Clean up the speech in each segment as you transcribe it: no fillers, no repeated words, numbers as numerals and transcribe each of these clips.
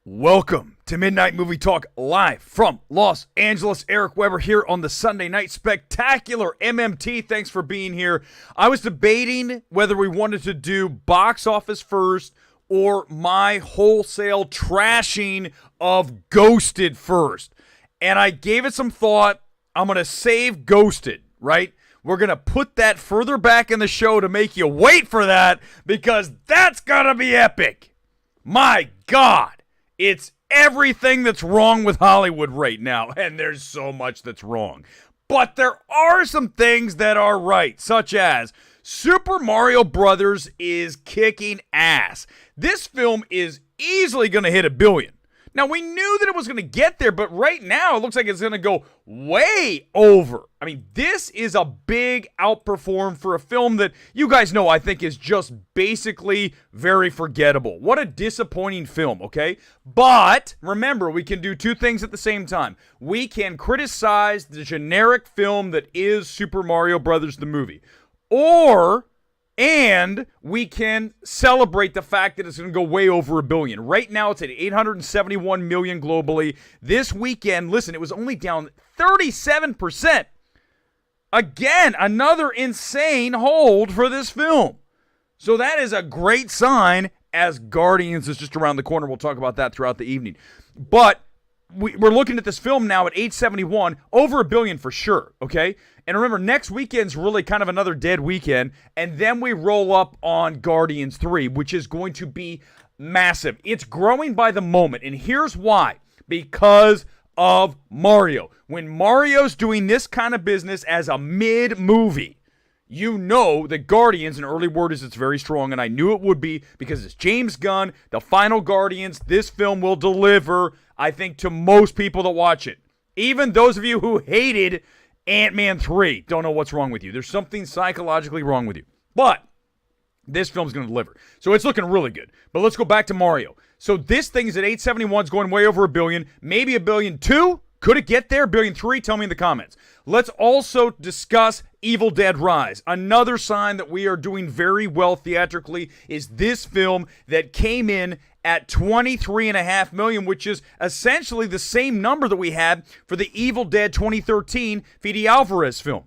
Welcome to Midnight Movie Talk live from Los Angeles. Eric Weber here on the Sunday Night Spectacular MMT. Thanks for being here. I was debating whether we wanted to do box office first or my wholesale trashing of Ghosted first. And I gave it some thought. I'm going to save Ghosted, right? We're going to put that further back in the show to make you wait for that because that's going to be epic. My God. It's everything that's wrong with Hollywood right now, and there's so much that's wrong. But there are some things that are right, such as Super Mario Brothers is kicking ass. This film is easily going to hit $1 billion. Now, we knew that it was going to get there, but right now it looks like it's going to go way over. I mean, this is a big outperform for a film that you guys know I think is just basically very forgettable. What a disappointing film, okay? But remember, we can do two things at the same time. We can criticize the generic film that is Super Mario Brothers the movie. And we can celebrate the fact that it's going to go way over $1 billion. Right now, it's at 871 million globally. This weekend, listen, it was only down 37%. Again, another insane hold for this film. So that is a great sign as Guardians is just around the corner. We'll talk about that throughout the evening. But we're looking at this film now at 871, over $1 billion for sure, okay? And remember, next weekend's really kind of another dead weekend, and then we roll up on Guardians 3, which is going to be massive. It's growing by the moment, and here's why. Because of Mario. When Mario's doing this kind of business as a mid-movie, you know that Guardians, and early word is it's very strong, and I knew it would be because it's James Gunn, the final Guardians. This film will deliver, I think, to most people that watch it. Even those of you who hated Ant-Man 3 don't know what's wrong with you. There's something psychologically wrong with you. But this film's going to deliver. So it's looking really good. But let's go back to Mario. So this thing is at 871. It's going way over $1 billion. Maybe $1.2 billion. Could it get there? $1.3 billion? Tell me in the comments. Let's also discuss Evil Dead Rise. Another sign that we are doing very well theatrically is this film that came in at $23.5 million, which is essentially the same number that we had for the Evil Dead 2013 Fede Alvarez film.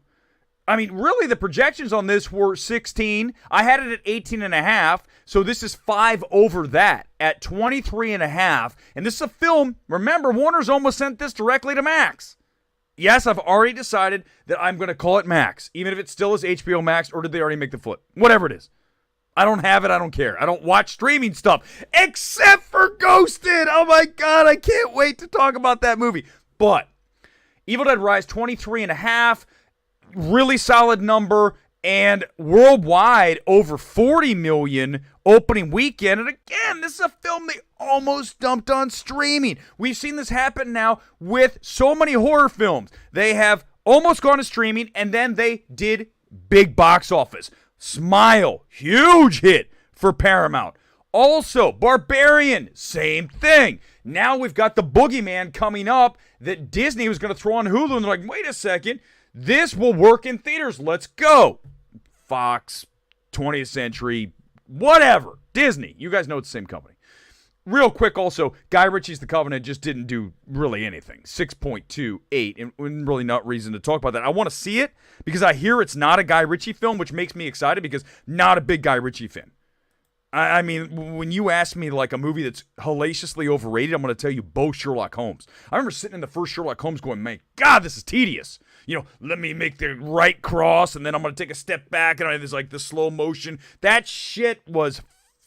I mean, really, the projections on this were 16. I had it at 18.5, so this is 5 over that at 23.5. And this is a film, remember, Warner's almost sent this directly to Max. Yes, I've already decided that I'm going to call it Max, even if it still is HBO Max, or did they already make the flip? Whatever it is. I don't have it. I don't care. I don't watch streaming stuff, except for Ghosted. Oh, my God. I can't wait to talk about that movie. But Evil Dead Rise, 23.5, really solid number, and worldwide, over 40 million opening weekend. And again, this is a film they almost dumped on streaming. We've seen this happen now with so many horror films. They have almost gone to streaming, and then they did big box office. Smile, huge hit for Paramount. Also, Barbarian, same thing. Now we've got The Boogeyman coming up that Disney was going to throw on Hulu, and they're like, wait a second, this will work in theaters. Let's go. Fox, 20th Century, whatever. Disney. You guys know it's the same company. Real quick also, Guy Ritchie's The Covenant just didn't do really anything. 6.28, and really not reason to talk about that. I want to see it because I hear it's not a Guy Ritchie film, which makes me excited because not a big Guy Ritchie fan. I mean, when you ask me like a movie that's hellaciously overrated, I'm going to tell you both Sherlock Holmes. I remember sitting in the first Sherlock Holmes going, man, God, this is tedious. You know, let me make the right cross, and then I'm going to take a step back, and there's like the slow motion. That shit was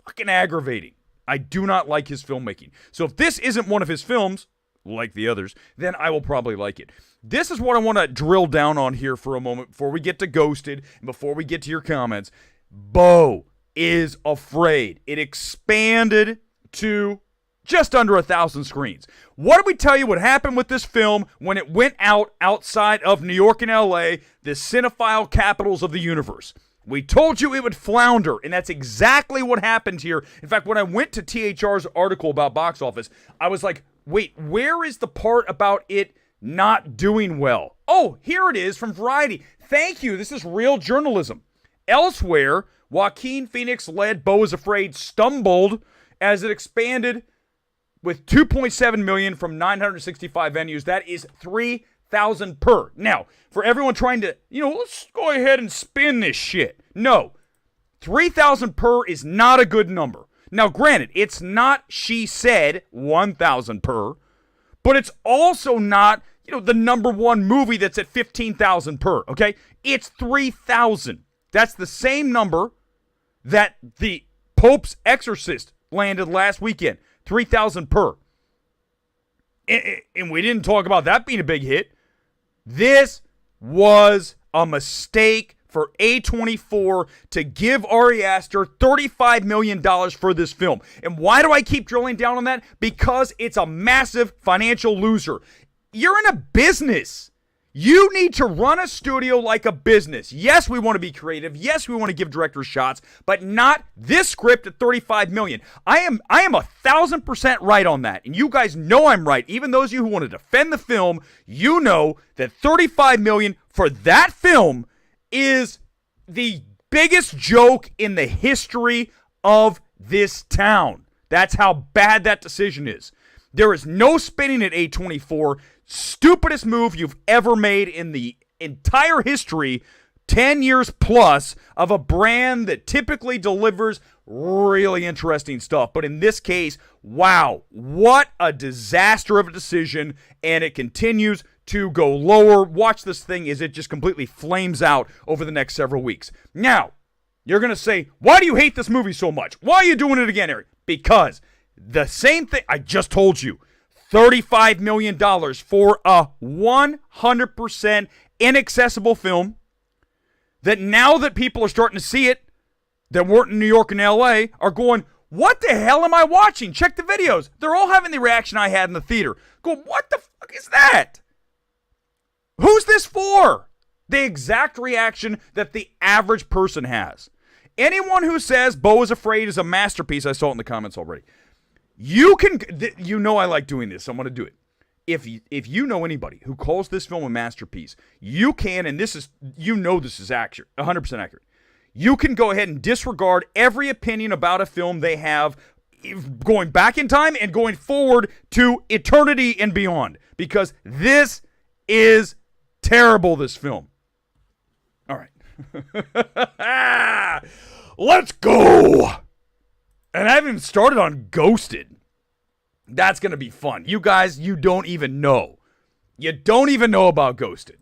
fucking aggravating. I do not like his filmmaking. So if this isn't one of his films, like the others, then I will probably like it. This is what I want to drill down on here for a moment before we get to Ghosted and before we get to your comments. Beau is Afraid. It expanded to just under 1,000 screens. What did we tell you would happen with this film when it went out outside of New York and LA, the cinephile capitals of the universe? We told you it would flounder, and that's exactly what happened here. In fact, when I went to THR's article about box office, I was like, wait, where is the part about it not doing well? Oh, here it is from Variety. Thank you. This is real journalism. Elsewhere, Joaquin Phoenix-led Beau is Afraid stumbled as it expanded with 2.7 million from 965 venues. That is 3,000 per. Now, for everyone trying to, let's go ahead and spin this shit. No, 3,000 per is not a good number. Now, granted, it's not, she said, 1,000 per, but it's also not, the number one movie that's at 15,000 per, okay? It's 3,000. That's the same number that the Pope's Exorcist landed last weekend. 3,000 per. And we didn't talk about that being a big hit. This was a mistake for A24 to give Ari Aster $35 million for this film. And why do I keep drilling down on that? Because it's a massive financial loser. You're in a business. You need to run a studio like a business. Yes, we want to be creative. Yes, we want to give directors shots, but not this script at $35 million. I am 1,000% right on that. And you guys know I'm right. Even those of you who want to defend the film, you know that $35 million for that film is the biggest joke in the history of this town. That's how bad that decision is. There is no spinning at A24. Stupidest move you've ever made in the entire history, 10 years plus, of a brand that typically delivers really interesting stuff. But in this case, wow, what a disaster of a decision, and it continues to go lower. Watch this thing as it just completely flames out over the next several weeks. Now, you're going to say, why do you hate this movie so much? Why are you doing it again, Eric? Because the same thing I just told you. $35 million for a 100% inaccessible film that now that people are starting to see it, that weren't in New York and LA, are going, what the hell am I watching? Check the videos. They're all having the reaction I had in the theater. Go, what the fuck is that? Who's this for? The exact reaction that the average person has. Anyone who says Beau is Afraid is a masterpiece, I saw it in the comments already. I like doing this, so I'm going to do it. If you know anybody who calls this film a masterpiece, you can, and this is accurate, 100% accurate. You can go ahead and disregard every opinion about a film they have going back in time and going forward to eternity and beyond, because this is terrible, this film. All right. Let's go. And I haven't even started on Ghosted. That's going to be fun. You guys, you don't even know. You don't even know about Ghosted.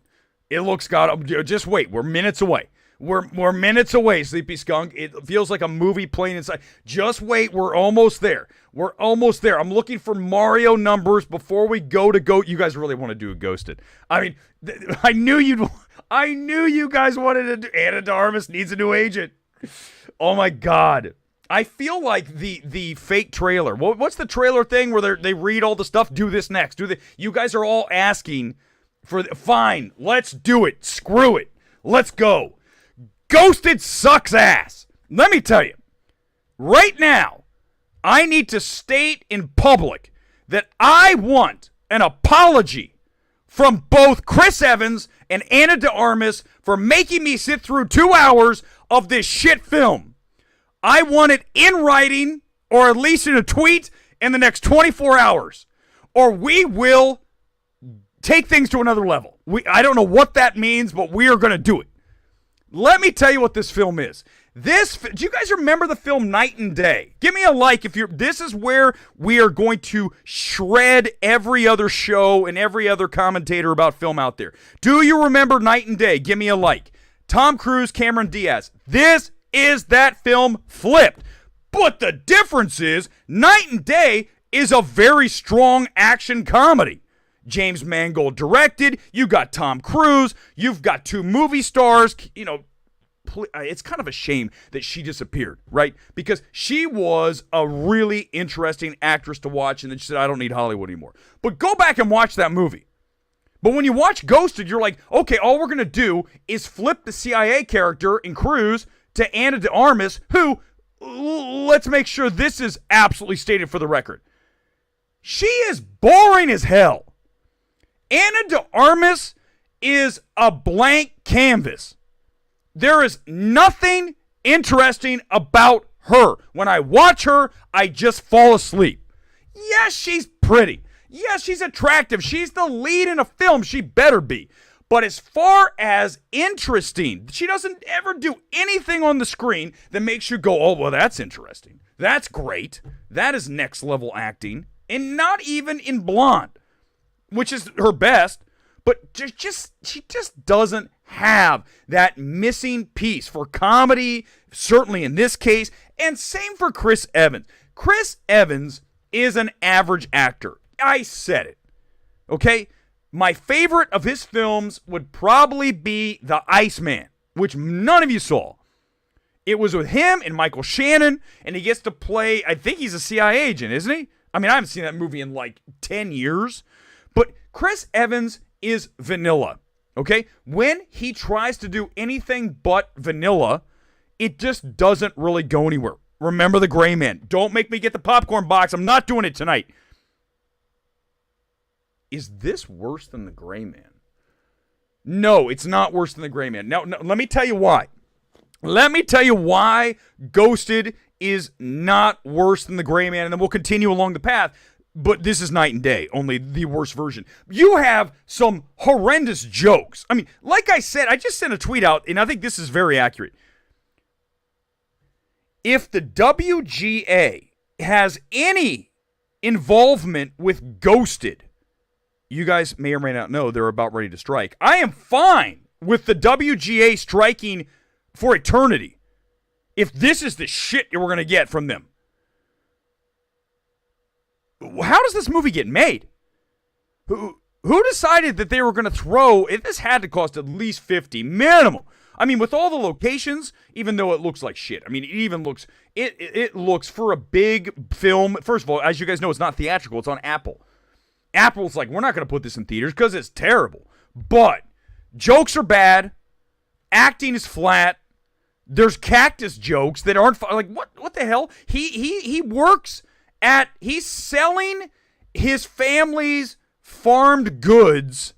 It looks just wait. We're minutes away. We're minutes away, Sleepy Skunk. It feels like a movie playing inside. Just wait. We're almost there. We're almost there. I'm looking for Mario numbers before we go to go. You guys really want to do a Ghosted. I mean, I knew you guys wanted to do. Ana de Armas needs a new agent. Oh my God. I feel like the fake trailer. What's the trailer thing where they read all the stuff? Do this next. You guys are all asking for. Fine, let's do it. Screw it. Let's go. Ghosted sucks ass. Let me tell you. Right now, I need to state in public that I want an apology from both Chris Evans and Ana de Armas for making me sit through 2 hours of this shit film. I want it in writing, or at least in a tweet, in the next 24 hours. Or we will take things to another level. I don't know what that means, but we are going to do it. Let me tell you what this film is. Do you guys remember the film Night and Day? Give me a like if you're. This is where we are going to shred every other show and every other commentator about film out there. Do you remember Night and Day? Give me a like. Tom Cruise, Cameron Diaz. This is that film flipped. But the difference is Night and Day is a very strong action comedy. James Mangold directed. You got Tom Cruise. You've got two movie stars. It's kind of a shame that she disappeared, right? Because she was a really interesting actress to watch, and then she said, I don't need Hollywood anymore. But go back and watch that movie. But when you watch Ghosted, you're like, okay, all we're going to do is flip the CIA character in Cruise to Ana de Armas, who, let's make sure this is absolutely stated for the record. She is boring as hell. Ana de Armas is a blank canvas. There is nothing interesting about her. When I watch her, I just fall asleep. Yes, she's pretty. Yes, she's attractive. She's the lead in a film. She better be. But as far as interesting, she doesn't ever do anything on the screen that makes you go, oh, well, that's interesting. That's great. That is next level acting. And not even in Blonde, which is her best. But she just doesn't have that missing piece for comedy, certainly in this case. And same for Chris Evans. Chris Evans is an average actor. I said it. Okay? My favorite of his films would probably be The Iceman, which none of you saw. It was with him and Michael Shannon, and he gets to play, I think he's a CIA agent, isn't he? I mean, I haven't seen that movie in like 10 years. But Chris Evans is vanilla, okay? When he tries to do anything but vanilla, it just doesn't really go anywhere. Remember The Gray Man. Don't make me get the popcorn box. I'm not doing it tonight. Is this worse than The Gray Man? No, it's not worse than The Gray Man. Now, let me tell you why. Let me tell you why Ghosted is not worse than The Gray Man, and then we'll continue along the path. But this is night and day, only the worst version. You have some horrendous jokes. I mean, like I said, I just sent a tweet out, and I think this is very accurate. If the WGA has any involvement with Ghosted, you guys may or may not know they're about ready to strike. I am fine with the WGA striking for eternity if this is the shit we're going to get from them. How does this movie get made? Who decided that they were going to throw, if this had to cost at least $50 minimum? I mean, with all the locations, even though it looks like shit. I mean, it even looks, it looks for a big film. First of all, as you guys know, it's not theatrical. It's on Apple. Apple's like, we're not going to put this in theaters because it's terrible. But jokes are bad. Acting is flat. There's cactus jokes that aren't like what the hell? He works at, he's selling his family's farmed goods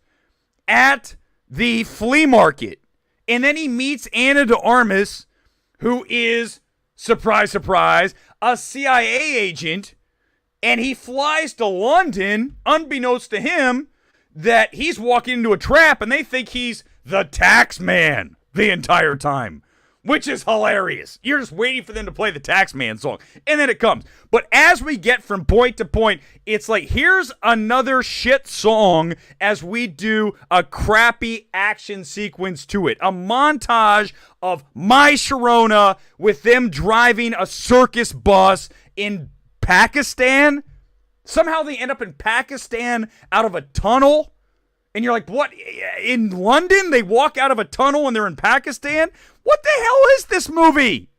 at the flea market. And then he meets Ana de Armas, who is, surprise, surprise, a CIA agent. And he flies to London, unbeknownst to him, that he's walking into a trap and they think he's the tax man the entire time, which is hilarious. You're just waiting for them to play the tax man song, and then it comes. But as we get from point to point, it's like, here's another shit song as we do a crappy action sequence to it. A montage of My Sharona with them driving a circus bus in Pakistan. Somehow they end up in Pakistan out of a tunnel. And you're like, what? In London, they walk out of a tunnel and they're in Pakistan? What the hell is this movie?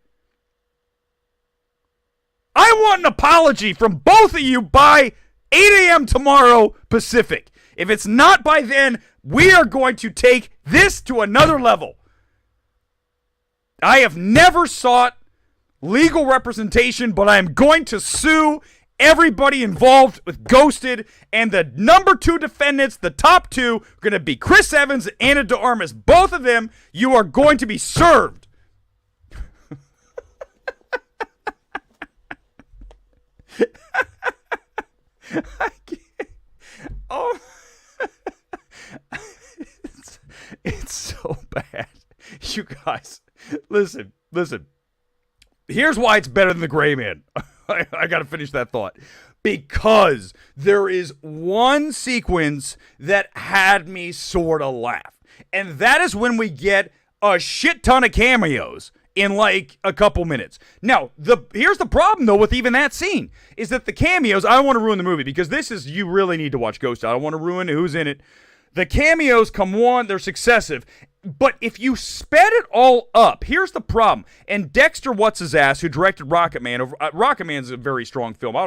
I want an apology from both of you by 8 a.m. tomorrow Pacific. If it's not by then, we are going to take this to another level. I have never sought legal representation, but I am going to sue everybody involved with Ghosted, and the number 2 defendants, the top 2, are going to be Chris Evans and Ana de Armas. Both of them, you are going to be served. I can't. Oh, it's so bad. You guys, listen. Here's why it's better than The Gray Man. I got to finish that thought. Because there is one sequence that had me sort of laugh. And that is when we get a shit ton of cameos in like a couple minutes. Now, here's the problem, though, with even that scene, is that the cameos, I don't want to ruin the movie, because you really need to watch Ghost. I don't want to ruin who's in it. The cameos come on, they're successive. But if you sped it all up, here's the problem. And Dexter What's-His-Ass, who directed Rocketman, Rocketman's a very strong film. I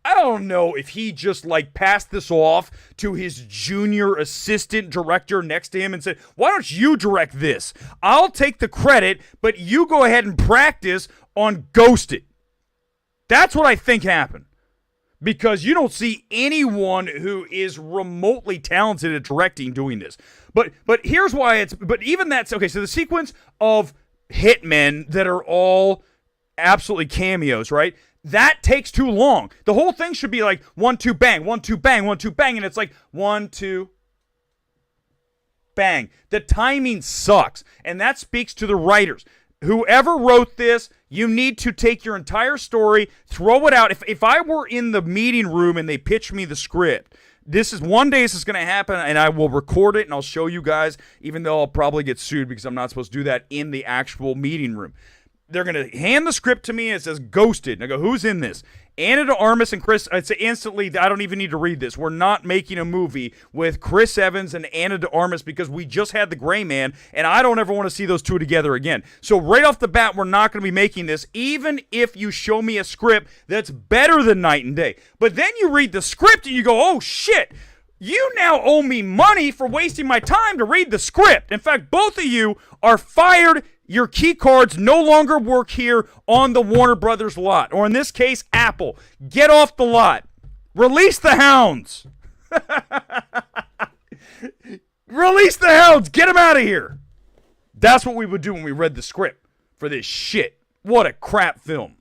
don't know if he just like passed this off to his junior assistant director next to him and said, why don't you direct this? I'll take the credit, but you go ahead and practice on Ghosted. That's what I think happened. Because you don't see anyone who is remotely talented at directing doing this. But here's why but even that's, okay, so the sequence of hitmen that are all absolutely cameos, right? That takes too long. The whole thing should be like 1, 2, bang, 1, 2, bang, 1, 2, bang, and it's like 1, 2, bang. The timing sucks, and that speaks to the writers. Whoever wrote this, you need to take your entire story, throw it out. If I were in the meeting room and they pitched me the script, one day this is going to happen, and I will record it, and I'll show you guys, even though I'll probably get sued because I'm not supposed to do that in the actual meeting room. They're going to hand the script to me, and it says Ghosted. And I go, who's in this? Ana de Armas and Chris. I'd say instantly, I don't even need to read this. We're not making a movie with Chris Evans and Ana de Armas because we just had The Gray Man, and I don't ever want to see those two together again. So right off the bat, we're not going to be making this, even if you show me a script that's better than Night and Day. But then you read the script, and you go, oh, shit. You now owe me money for wasting my time to read the script. In fact, both of you are fired. Your key cards no longer work here on the Warner Brothers lot, or in this case, Apple. Get off the lot. Release the hounds. Release the hounds. Get them out of here. That's what we would do when we read the script for this shit. What a crap film.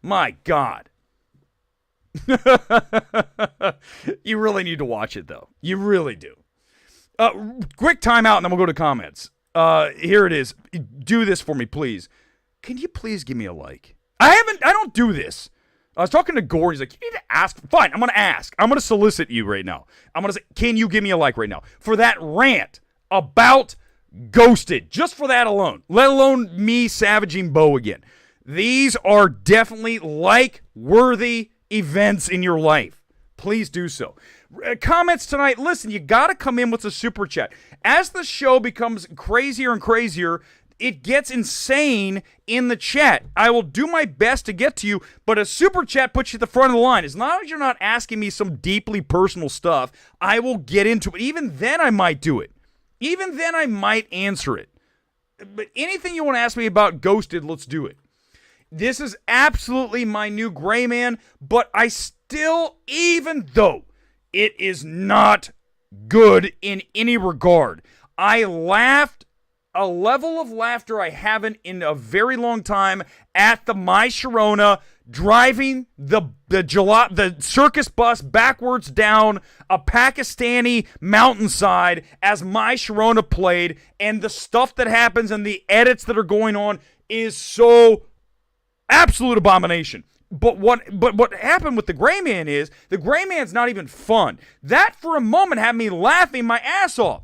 My God. You really need to watch it, though. You really do. Quick timeout, and then we'll go to comments. Here it is. Do this for me, please. Can you please give me a like? I don't do this. I was talking to Gore. He's like, you need to ask. Fine, I'm going to ask. I'm going to solicit you right now. I'm going to say, can you give me a like right now? For that rant about Ghosted. Just for that alone. Let alone me savaging Bo again. These are definitely like-worthy events in your life. Please do so. Comments tonight. Listen, you got to come in with a super chat. As the show becomes crazier and crazier, it gets insane in the chat. I will do my best to get to you, but a super chat puts you at the front of the line. As long as you're not asking me some deeply personal stuff, I will get into it. Even then, I might do it. Even then, I might answer it. But anything you want to ask me about Ghosted, let's do it. This is absolutely my new Gray Man, but I still, even though it is not good in any regard, I laughed a level of laughter I haven't in a very long time at the My Sharona driving the circus bus backwards down a Pakistani mountainside as My Sharona played, and the stuff that happens and the edits that are going on is so absolute abomination. But what happened with the Gray Man is the Gray Man's not even fun. That for a moment had me laughing my ass off.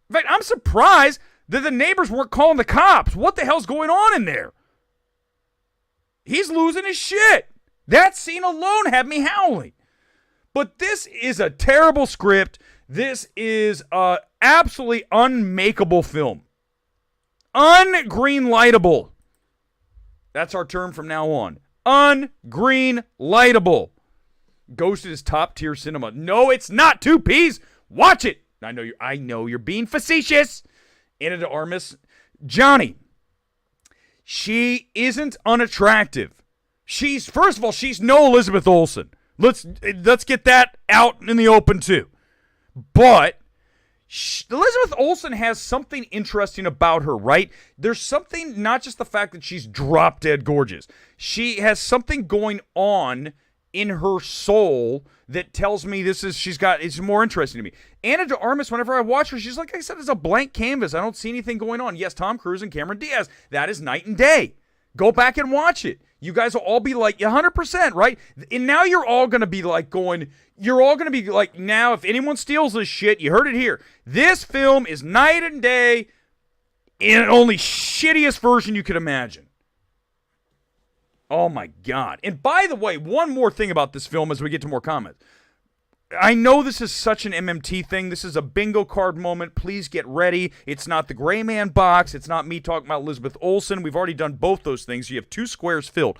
In fact, I'm surprised that the neighbors weren't calling the cops. What the hell's going on in there? He's losing his shit. That scene alone had me howling. But this is a terrible script. This is a absolutely unmakeable film. Ungreenlightable. That's our term from now on. Ungreenlightable. Ghosted is top tier cinema. No, it's not. 2Ps. Watch it. I know you're being facetious. Ana de Armas. Johnny. She isn't unattractive. First of all, she's no Elizabeth Olsen. Let's get that out in the open too. But Elizabeth Olsen has something interesting about her, right? There's something, not just the fact that she's drop dead gorgeous. She has something going on in her soul that tells me it's more interesting to me. Ana de Armas, whenever I watch her, she's like I said, it's a blank canvas. I don't see anything going on. Yes, Tom Cruise and Cameron Diaz. That is Night and Day. Go back and watch it. You guys will all be like 100%, right? And now you're all going to be like now if anyone steals this shit, you heard it here. This film is Night and Day in an only shittiest version you could imagine. Oh my God. And by the way, one more thing about this film as we get to more comments. I know this is such an MMT thing. This is a bingo card moment. Please get ready. It's not the Gray Man box. It's not me talking about Elizabeth Olsen. We've already done both those things. You have 2 squares filled.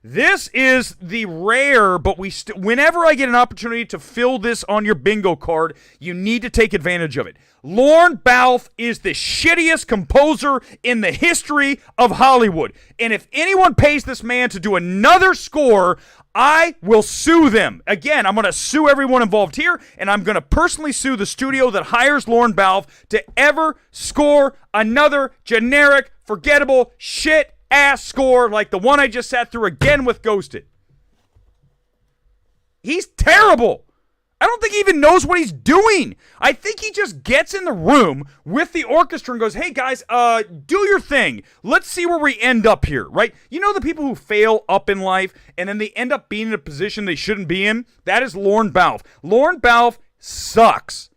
This is the rare, but whenever I get an opportunity to fill this on your bingo card, you need to take advantage of it. Lorne Balfe is the shittiest composer in the history of Hollywood. And if anyone pays this man to do another score, I will sue them. Again, I'm going to sue everyone involved here, and I'm going to personally sue the studio that hires Lorne Balfe to ever score another generic, forgettable, shit-ass score like the one I just sat through again with Ghosted. He's terrible. I don't think he even knows what he's doing. I think he just gets in the room with the orchestra and goes, hey guys, do your thing. Let's see where we end up here, right? You know the people who fail up in life and then they end up being in a position they shouldn't be in? That is Lorne Balfe. Lorne Balfe sucks.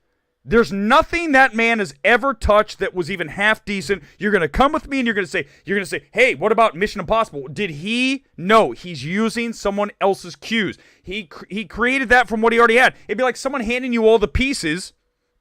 There's nothing that man has ever touched that was even half decent. You're going to come with me and you're going to say, hey, what about Mission Impossible? Did he? No, he's using someone else's cues. He created that from what he already had. It'd be like someone handing you all the pieces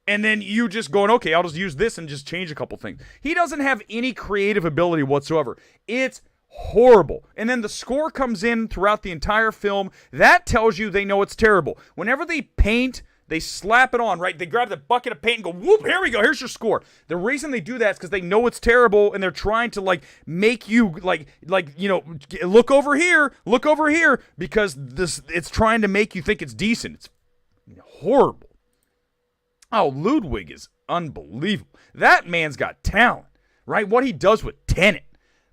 and then you just going, okay, I'll just use this and just change a couple things. He doesn't have any creative ability whatsoever. It's horrible. And then the score comes in throughout the entire film. That tells you they know it's terrible. Whenever they paint, they slap it on, right? They grab the bucket of paint and go, whoop, here we go, here's your score. The reason they do that is because they know it's terrible and they're trying to, like, make you, look over here, because it's trying to make you think it's decent. It's horrible. Oh, Ludwig is unbelievable. That man's got talent, right? What he does with Tenet.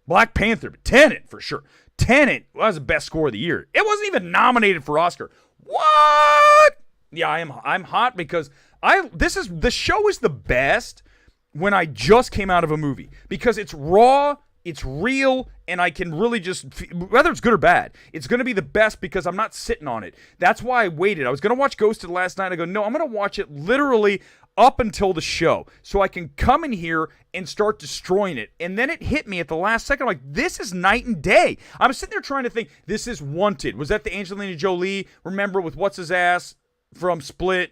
Black Panther, but Tenet for sure. Tenet was the best score of the year. It wasn't even nominated for Oscar. What? Yeah, I'm hot because the show is the best when I just came out of a movie because it's raw, it's real, and I can really just, whether it's good or bad, it's going to be the best because I'm not sitting on it. That's why I waited. I was going to watch Ghosted last night. I go, no, I'm going to watch it literally up until the show so I can come in here and start destroying it. And then it hit me at the last second. I'm like, this is night and day. I was sitting there trying to think, this is Wanted. Was that the Angelina Jolie, remember, with what's his ass from Split,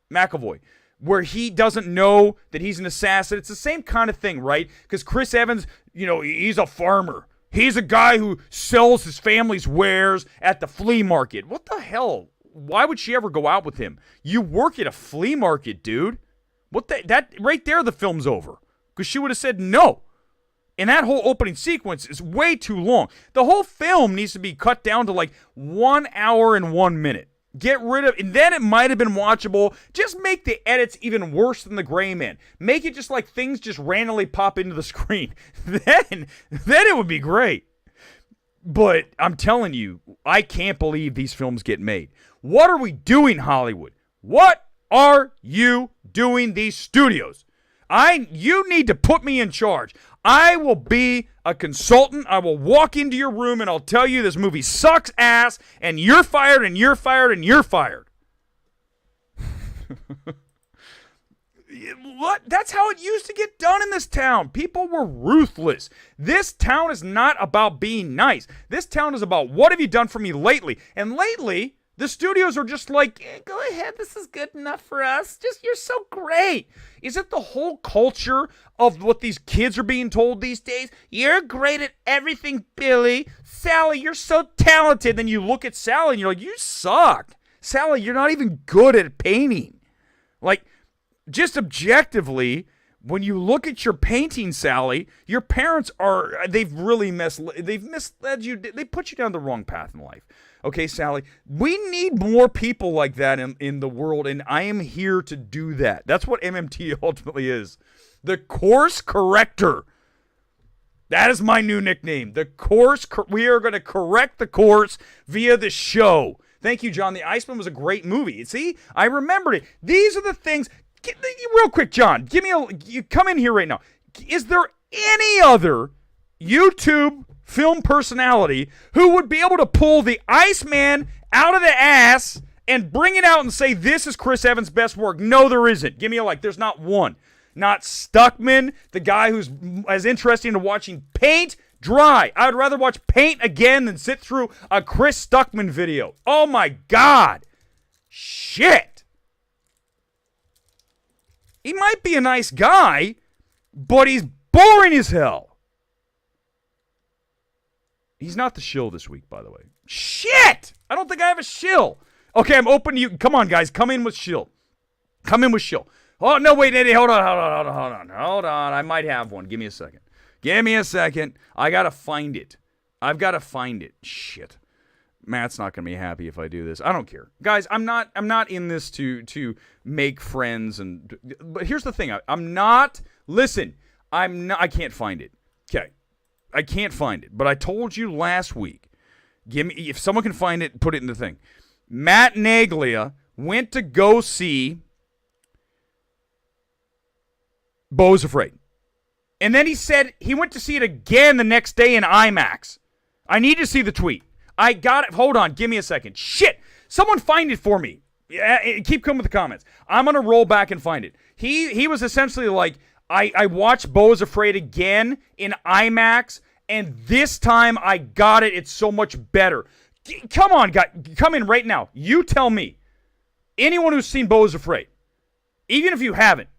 McAvoy, where he doesn't know that he's an assassin? It's the same kind of thing, right? Because Chris Evans, he's a farmer. He's a guy who sells his family's wares at the flea market. What the hell? Why would she ever go out with him? You work at a flea market, dude. That right there, the film's over. Because she would have said no. And that whole opening sequence is way too long. The whole film needs to be cut down to like 1 hour and 1 minute. Get rid of, and then it might have been watchable. Just make the edits even worse than The Gray Man. Make it just like things just randomly pop into the screen. Then it would be great. But I'm telling you, I can't believe these films get made. What are we doing, Hollywood? What are you doing, these studios? You need to put me in charge. I will be a consultant. I will walk into your room and I'll tell you this movie sucks ass and you're fired and you're fired and you're fired. What? That's how it used to get done in this town. People were ruthless. This town is not about being nice. This town is about what have you done for me lately? And lately, the studios are just like, go ahead, this is good enough for us. You're so great. Is it the whole culture of what these kids are being told these days? You're great at everything, Billy. Sally, you're so talented. Then you look at Sally and you're like, you suck. Sally, you're not even good at painting. Like, just objectively, when you look at your painting, Sally, your parents they've misled you. They put you down the wrong path in life. Okay, Sally, we need more people like that in the world, and I am here to do that. That's what MMT ultimately is. The course corrector. That is my new nickname. We are going to correct the course via the show. Thank you, John. The Iceman was a great movie. See, I remembered it. These are the things. Real quick, John, you come in here right now. Is there any other YouTube film personality who would be able to pull the Iceman out of the ass and bring it out and say, this is Chris Evans' best work? No, there isn't. Give me a like. There's not one. Not Stuckman, the guy who's as interesting to watching paint dry. I would rather watch paint again than sit through a Chris Stuckman video. Oh, my God. Shit. He might be a nice guy, but he's boring as hell. He's not the shill this week, by the way. Shit! I don't think I have a shill. Okay, I'm open to you. Come on, guys. Come in with shill. Come in with shill. Oh, no, wait. Hold on. I might have one. Give me a second. I got to find it. I've got to find it. Shit. Matt's not going to be happy if I do this. I don't care. Guys, I'm not in this to make friends but here's the thing. I can't find it. Okay. I can't find it. But I told you last week. If someone can find it, put it in the thing. Matt Naglia went to go see Beau's Afraid. And then he said he went to see it again the next day in IMAX. I need to see the tweet. I got it. Hold on. Give me a second. Shit. Someone find it for me. Yeah, keep coming with the comments. I'm going to roll back and find it. He was essentially like, I watched Beau's Afraid again in IMAX, and this time I got it. It's so much better. Come on, guys. Come in right now. You tell me. Anyone who's seen Beau's Afraid, even if you haven't,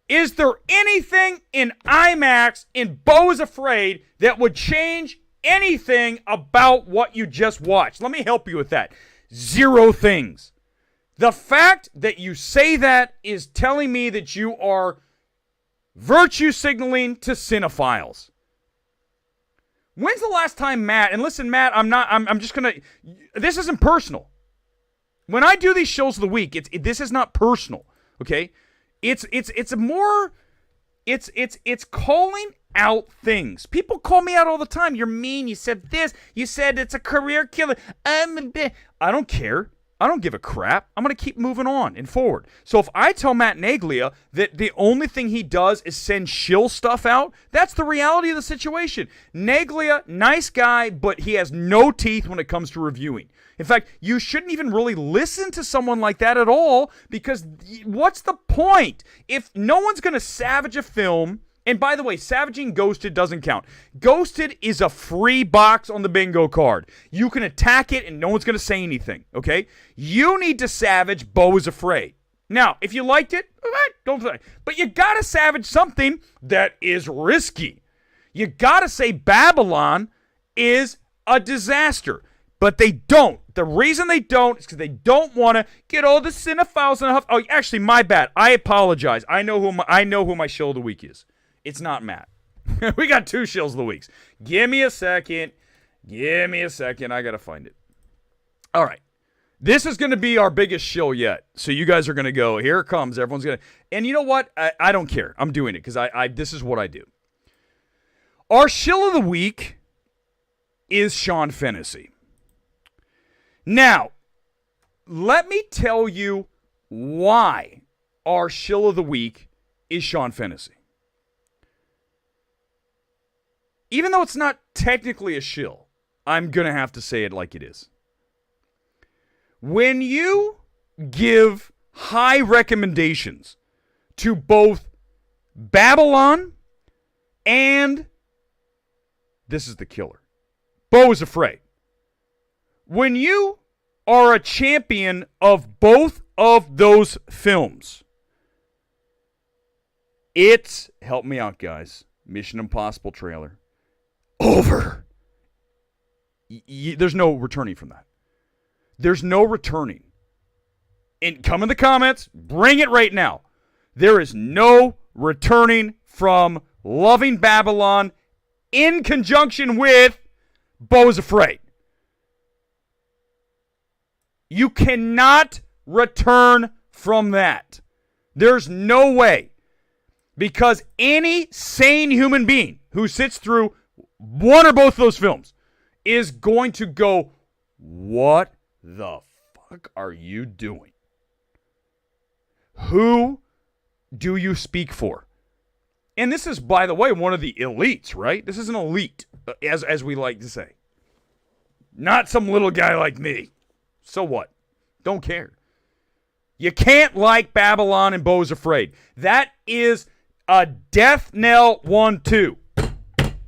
is there anything in IMAX in Beau's Afraid that would change anything about what you just watched? Let me help you with that. 0 things. The fact that you say that is telling me that you are virtue signaling to cinephiles. When's the last time Matt, and listen, Matt, I'm just going to, this isn't personal. When I do these shows of the week, this is not personal, okay? It's calling out things. People call me out all the time. You're mean. You said this. You said it's a career killer. I don't care. I don't give a crap. I'm going to keep moving on and forward. So if I tell Matt Naglia that the only thing he does is send shill stuff out, that's the reality of the situation. Naglia, nice guy, but he has no teeth when it comes to reviewing. In fact, you shouldn't even really listen to someone like that at all, because what's the point? If no one's going to savage a film, and by the way, savaging Ghosted doesn't count. Ghosted is a free box on the bingo card. You can attack it and no one's going to say anything, okay? You need to savage Beau's Afraid. Now, if you liked it, all right, don't say. But you got to savage something that is risky. You got to say Babylon is a disaster. But they don't. The reason they don't is because they don't want to get all the cinephiles and oh, actually, my bad. I apologize. I know who my shill of the week is. It's not Matt. We got 2 shills of the weeks. Give me a second. I gotta find it. All right. This is going to be our biggest shill yet. So you guys are going to go, here it comes. Everyone's going to... And you know what? I don't care. I'm doing it because this is what I do. Our shill of the week is Sean Fennessy. Now, let me tell you why our shill of the week is Sean Fennessy. Even though it's not technically a shill, I'm going to have to say it like it is. When you give high recommendations to both Babylon and, this is the killer, Beau's Afraid. When you are a champion of both of those films, it's, help me out guys, Mission Impossible trailer, over. There's no returning from that. There's no returning. And come in the comments, bring it right now. There is no returning from Loving Babylon in conjunction with Beau's Afraid. You cannot return from that. There's no way. Because any sane human being who sits through one or both of those films is going to go, what the fuck are you doing? Who do you speak for? And this is, by the way, one of the elites, right? This is an elite, as we like to say. Not some little guy like me. So what? Don't care. You can't like Babylon and Beau's Afraid. That is a death knell 1-2.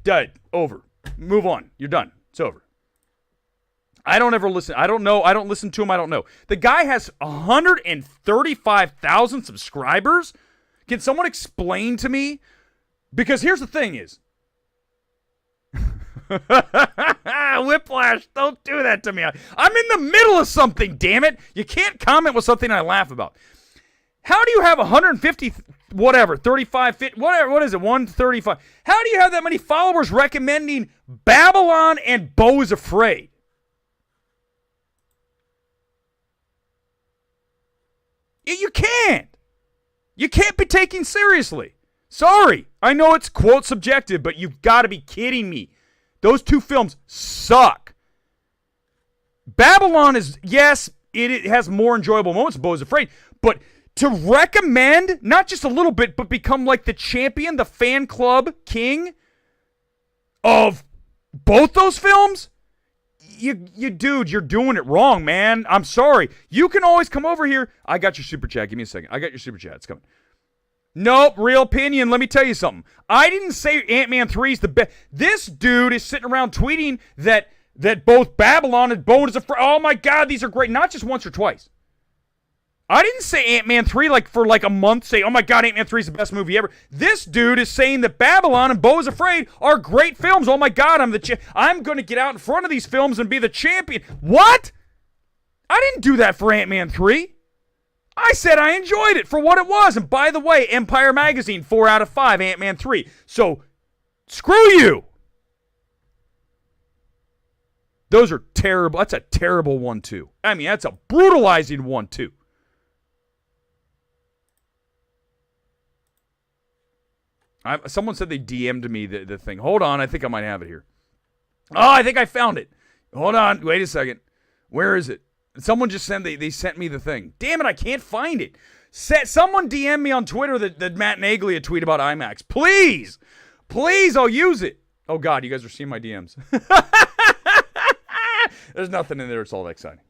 Dead. Over. Move on. You're done. It's over. I don't ever listen. I don't know. I don't listen to him. I don't know. The guy has 135,000 subscribers. Can someone explain to me? Because here's the thing is. Whiplash, don't do that to me. I'm in the middle of something, damn it. You can't comment with something I laugh about. How do you have 150, whatever, 35, 50, whatever, what is it, 135? How do you have that many followers recommending Babylon and Beau's Afraid? You can't. You can't be taken seriously. Sorry. I know it's, quote, subjective, but you've got to be kidding me. Those 2 films suck. Babylon is, yes, it has more enjoyable moments. Beau is Afraid, but to recommend, not just a little bit, but become like the champion, the fan club king of both those films, dude, you're doing it wrong, man. I'm sorry. You can always come over here. I got your super chat. Give me a second. I got your super chat. It's coming. Nope, real opinion. Let me tell you something. I didn't say Ant-Man 3 is the best. This dude is sitting around tweeting that both Babylon and Beau is Afraid. Oh my God, these are great. Not just once or twice. I didn't say Ant-Man 3 for a month, say, oh my God, Ant-Man 3 is the best movie ever. This dude is saying that Babylon and Beau is Afraid are great films. Oh my God, I'm going to get out in front of these films and be the champion. What? I didn't do that for Ant-Man 3. I said I enjoyed it for what it was. And by the way, Empire Magazine, 4 out of 5, Ant-Man 3. So, screw you. Those are terrible. That's a terrible one, too. I mean, that's a brutalizing one, too. Someone said they DM'd me the thing. Hold on, I think I might have it here. Oh, I think I found it. Hold on, wait a second. Where is it? Someone just sent they sent me the thing. Damn it, I can't find it. Someone DM me on Twitter that Matt Naglia tweet about IMAX. Please, I'll use it. Oh God, you guys are seeing my DMs. There's nothing in there. It's all exciting.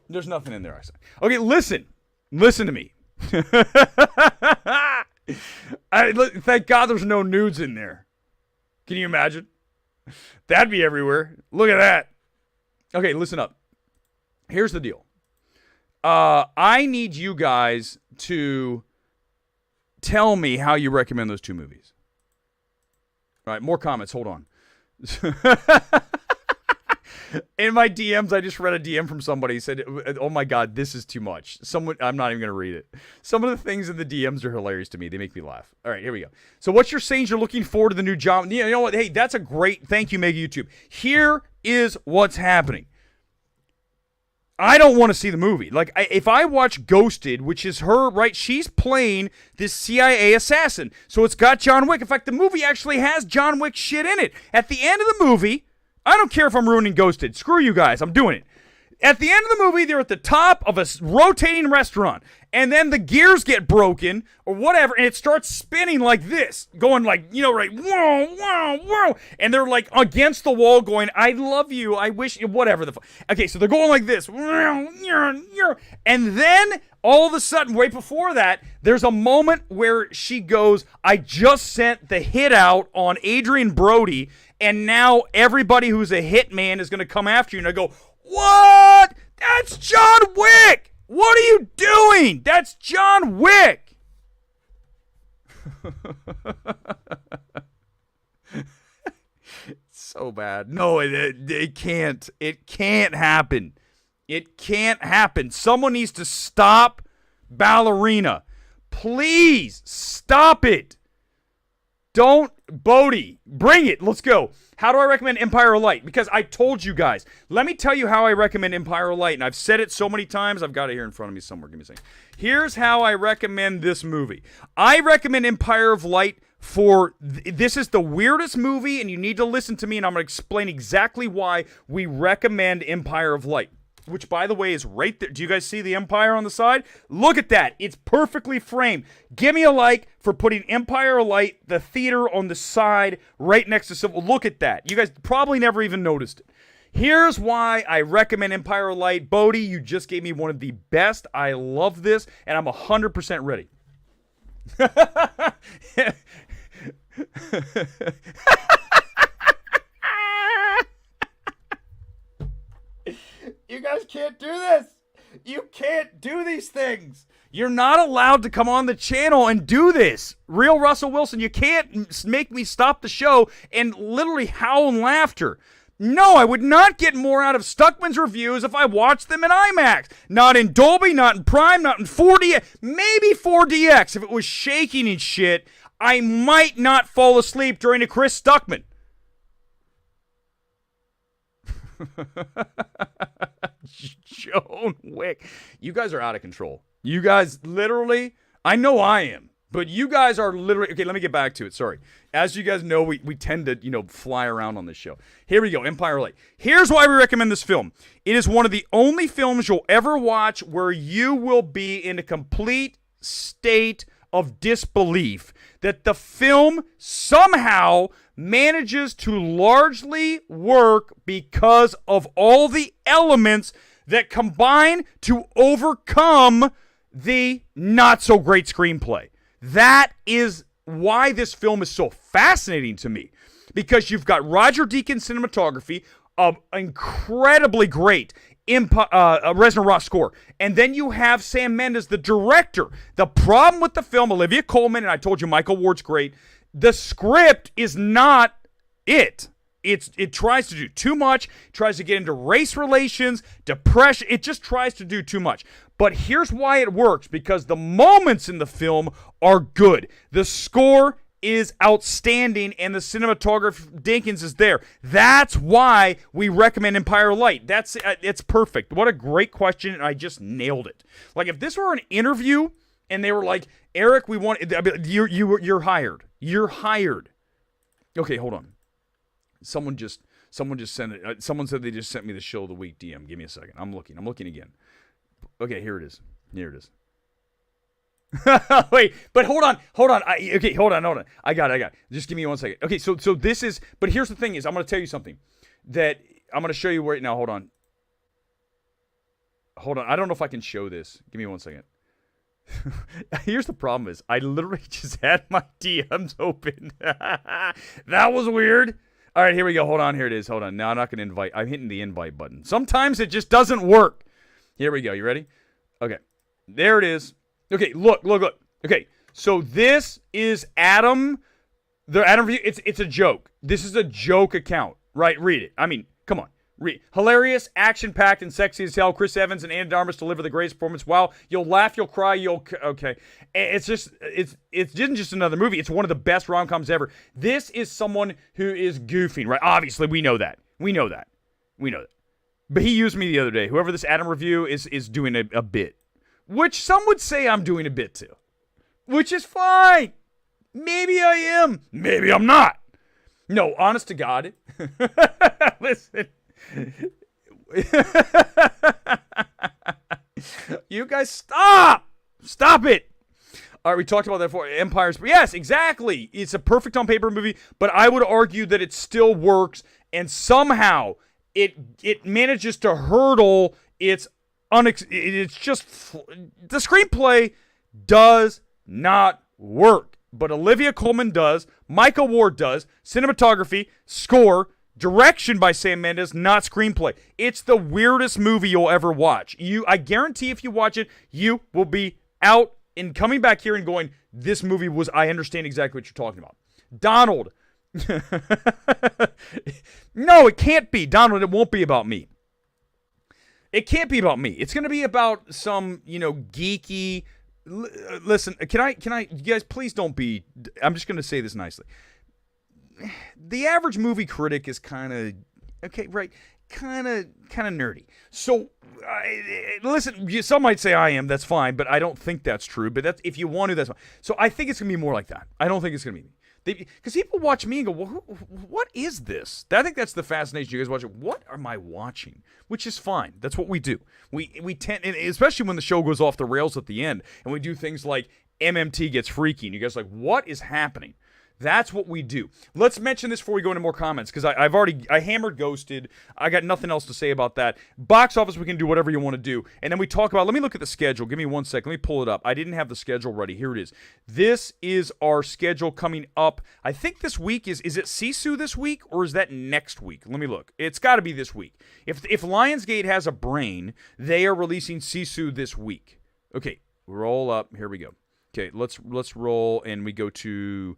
There's nothing in there. Okay, listen to me. Thank God there's no nudes in there. Can you imagine? That'd be everywhere. Look at that. Okay, listen up. Here's the deal. I need you guys to tell me how you recommend those two movies. All right, more comments. Hold on. In my DMs, I just read a DM from somebody who said, oh my God, this is too much. I'm not even going to read it. Some of the things in the DMs are hilarious to me. They make me laugh. All right, here we go. So what you're saying is you're looking forward to the new John. You know what? Hey, that's a great, thank you, Mega YouTube. Here is what's happening. I don't want to see the movie. If I watch Ghosted, which is her, right? She's playing this CIA assassin. So it's got John Wick. In fact, the movie actually has John Wick shit in it. At the end of the movie, I don't care if I'm ruining Ghosted. Screw you guys. I'm doing it. At the end of the movie, they're at the top of a rotating restaurant. And then the gears get broken or whatever. And it starts spinning like this. Going right, whoa, whoa, whoa. And they're against the wall going, I love you. I wish you, whatever. Okay, so they're going like this. And then all of a sudden, right before that, there's a moment where she goes, I just sent the hit out on Adrian Brody. And now everybody who's a hitman is going to come after you. And I go, what? That's John Wick. What are you doing? That's John Wick. So bad. No, it can't. It can't happen. It can't happen. Someone needs to stop Ballerina. Please stop it. Don't, Bodie, bring it. Let's go. How do I recommend Empire of Light? Because I told you guys. Let me tell you how I recommend Empire of Light. And I've said it so many times. I've got it here in front of me somewhere. Give me a second. Here's how I recommend this movie. I recommend Empire of Light for, this is the weirdest movie, and you need to listen to me, and I'm going to explain exactly why we recommend Empire of Light. Which, by the way, is right there. Do you guys see the Empire on the side? Look at that. It's perfectly framed. Give me a like for putting Empire of Light, the theater, on the side right next to Civil. Look at that. You guys probably never even noticed it. Here's why I recommend Empire of Light. Bodie, you just gave me one of the best. I love this, and I'm 100% ready. You guys can't do this. You can't do these things. You're not allowed to come on the channel and do this. Real Russell Wilson, you can't make me stop the show and literally howl in laughter. No, I would not get more out of Stuckman's reviews if I watched them in IMAX. Not in Dolby, not in Prime, not in 4DX. Maybe 4DX. If it was shaking and shit, I might not fall asleep during a Chris Stuckman. John Wick. You guys are out of control. You guys literally, I know I am. But you guys are literally... Okay, let me get back to it. Sorry. As you guys know, we tend to, fly around on this show. Here we go. Empire Light. Here's why we recommend this film. It is one of the only films you'll ever watch where you will be in a complete state of disbelief that the film somehow manages to largely work because of all the elements that combine to overcome the not-so-great screenplay. That is why this film is so fascinating to me. Because you've got Roger Deakins' cinematography, of incredibly great Reznor Ross score. And then you have Sam Mendes, the director. The problem with the film, Olivia Colman, and I told you Michael Ward's great, the script is not it. It tries to do too much, tries to get into race relations, depression. It just tries to do too much. But here's why it works, because the moments in the film are good. The score is outstanding, and the cinematographer Deakins is there. That's why we recommend Empire Light. It's perfect. What a great question, and I just nailed it. Like, if this were an interview, and they were like, Eric, we want... You're hired. You're hired. Okay, hold on. Someone just sent it. Someone said they just sent me the show of the week DM. Give me a second. I'm looking again. Okay, here it is. Wait, but hold on. Hold on. I got it. Just give me 1 second. Okay, so this is, but here's the thing is, I'm going to tell you something that I'm going to show you right now. Hold on. I don't know if I can show this. Give me 1 second. Here's the problem is, I literally just had my DMs open. That was weird. All right, here we go. Hold on. Here it is. Hold on. Now I'm not going to invite. I'm hitting the invite button. Sometimes it just doesn't work. Here we go. You ready? Okay. There it is. Okay, look. Okay, so this is Adam. The Adam review. It's a joke. This is a joke account, right? Read it. I mean, come on. Read. Hilarious, action-packed, and sexy as hell. Chris Evans and Anna de Armas deliver the greatest performance. Wow, you'll laugh, you'll cry, okay. It's just another movie. It's one of the best rom-coms ever. This is someone who is goofing, right? Obviously, we know that. But he used me the other day. Whoever this Adam review is doing a bit, which some would say I'm doing a bit too, which is fine. Maybe I am. Maybe I'm not. No, honest to God. Listen. You guys stop it. All right, we talked about that before. Empires. Yes, exactly. It's a perfect on paper movie, but I would argue that it still works, and somehow it manages to hurdle its just the screenplay does not work, but Olivia Colman does, Michael Ward does, cinematography, score, direction by Sam Mendes, not screenplay. It's the weirdest movie you'll ever watch. I guarantee if you watch it, you will be out and coming back here and going, this movie was, I understand exactly what you're talking about. Donald. No, it can't be. Donald, it won't be about me. It can't be about me. It's going to be about some, geeky... Listen, can I, you guys, please don't be... I'm just going to say this nicely. The average movie critic is kind of... Okay, right? Kind of nerdy. So, listen, some might say I am. That's fine, but I don't think that's true. But that's, if you want to, that's fine. So I think it's going to be more like that. I don't think it's going to be me. Because people watch me and go, well, what is this? I think that's the fascination. You guys watch it. What am I watching? Which is fine. That's what we do. We tend, especially when the show goes off the rails at the end, and we do things like MMT gets freaky, and you guys are like, what is happening? That's what we do. Let's mention this before we go into more comments, because I hammered Ghosted. I got nothing else to say about that. Box office, we can do whatever you want to do. And then we talk about, let me look at the schedule. Give me 1 second. Let me pull it up. I didn't have the schedule ready. Here it is. This is our schedule coming up. I think this week is it Sisu this week, or is that next week? Let me look. It's got to be this week. If Lionsgate has a brain, they are releasing Sisu this week. Okay, roll up. Here we go. Okay, let's roll, and we go to...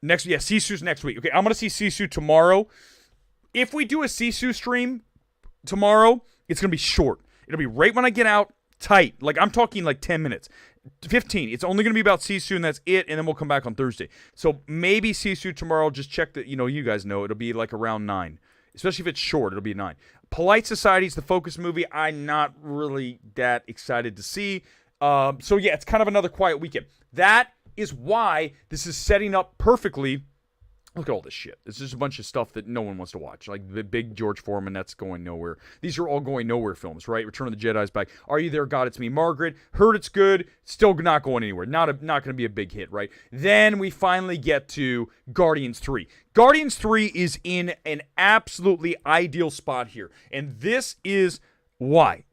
Sisu's next week. Okay, I'm going to see Sisu tomorrow. If we do a Sisu stream tomorrow, it's going to be short. It'll be right when I get out, tight. Like, I'm talking like 10 minutes. 15. It's only going to be about Sisu, and that's it, and then we'll come back on Thursday. So maybe Sisu tomorrow, just check that, you guys know, it'll be like around 9. Especially if it's short, it'll be 9. Polite Society's the focus movie I'm not really that excited to see. So yeah, it's kind of another quiet weekend. That is why this is setting up perfectly. Look at all this shit. It's just a bunch of stuff that no one wants to watch. Like the big George Foreman, that's going nowhere. These are all going nowhere films, right? Return of the Jedi's back. Are You There, God? It's Me, Margaret. Heard it's good. Still not going anywhere. Not going to be a big hit, right? Then we finally get to Guardians 3. Guardians 3 is in an absolutely ideal spot here. And this is why.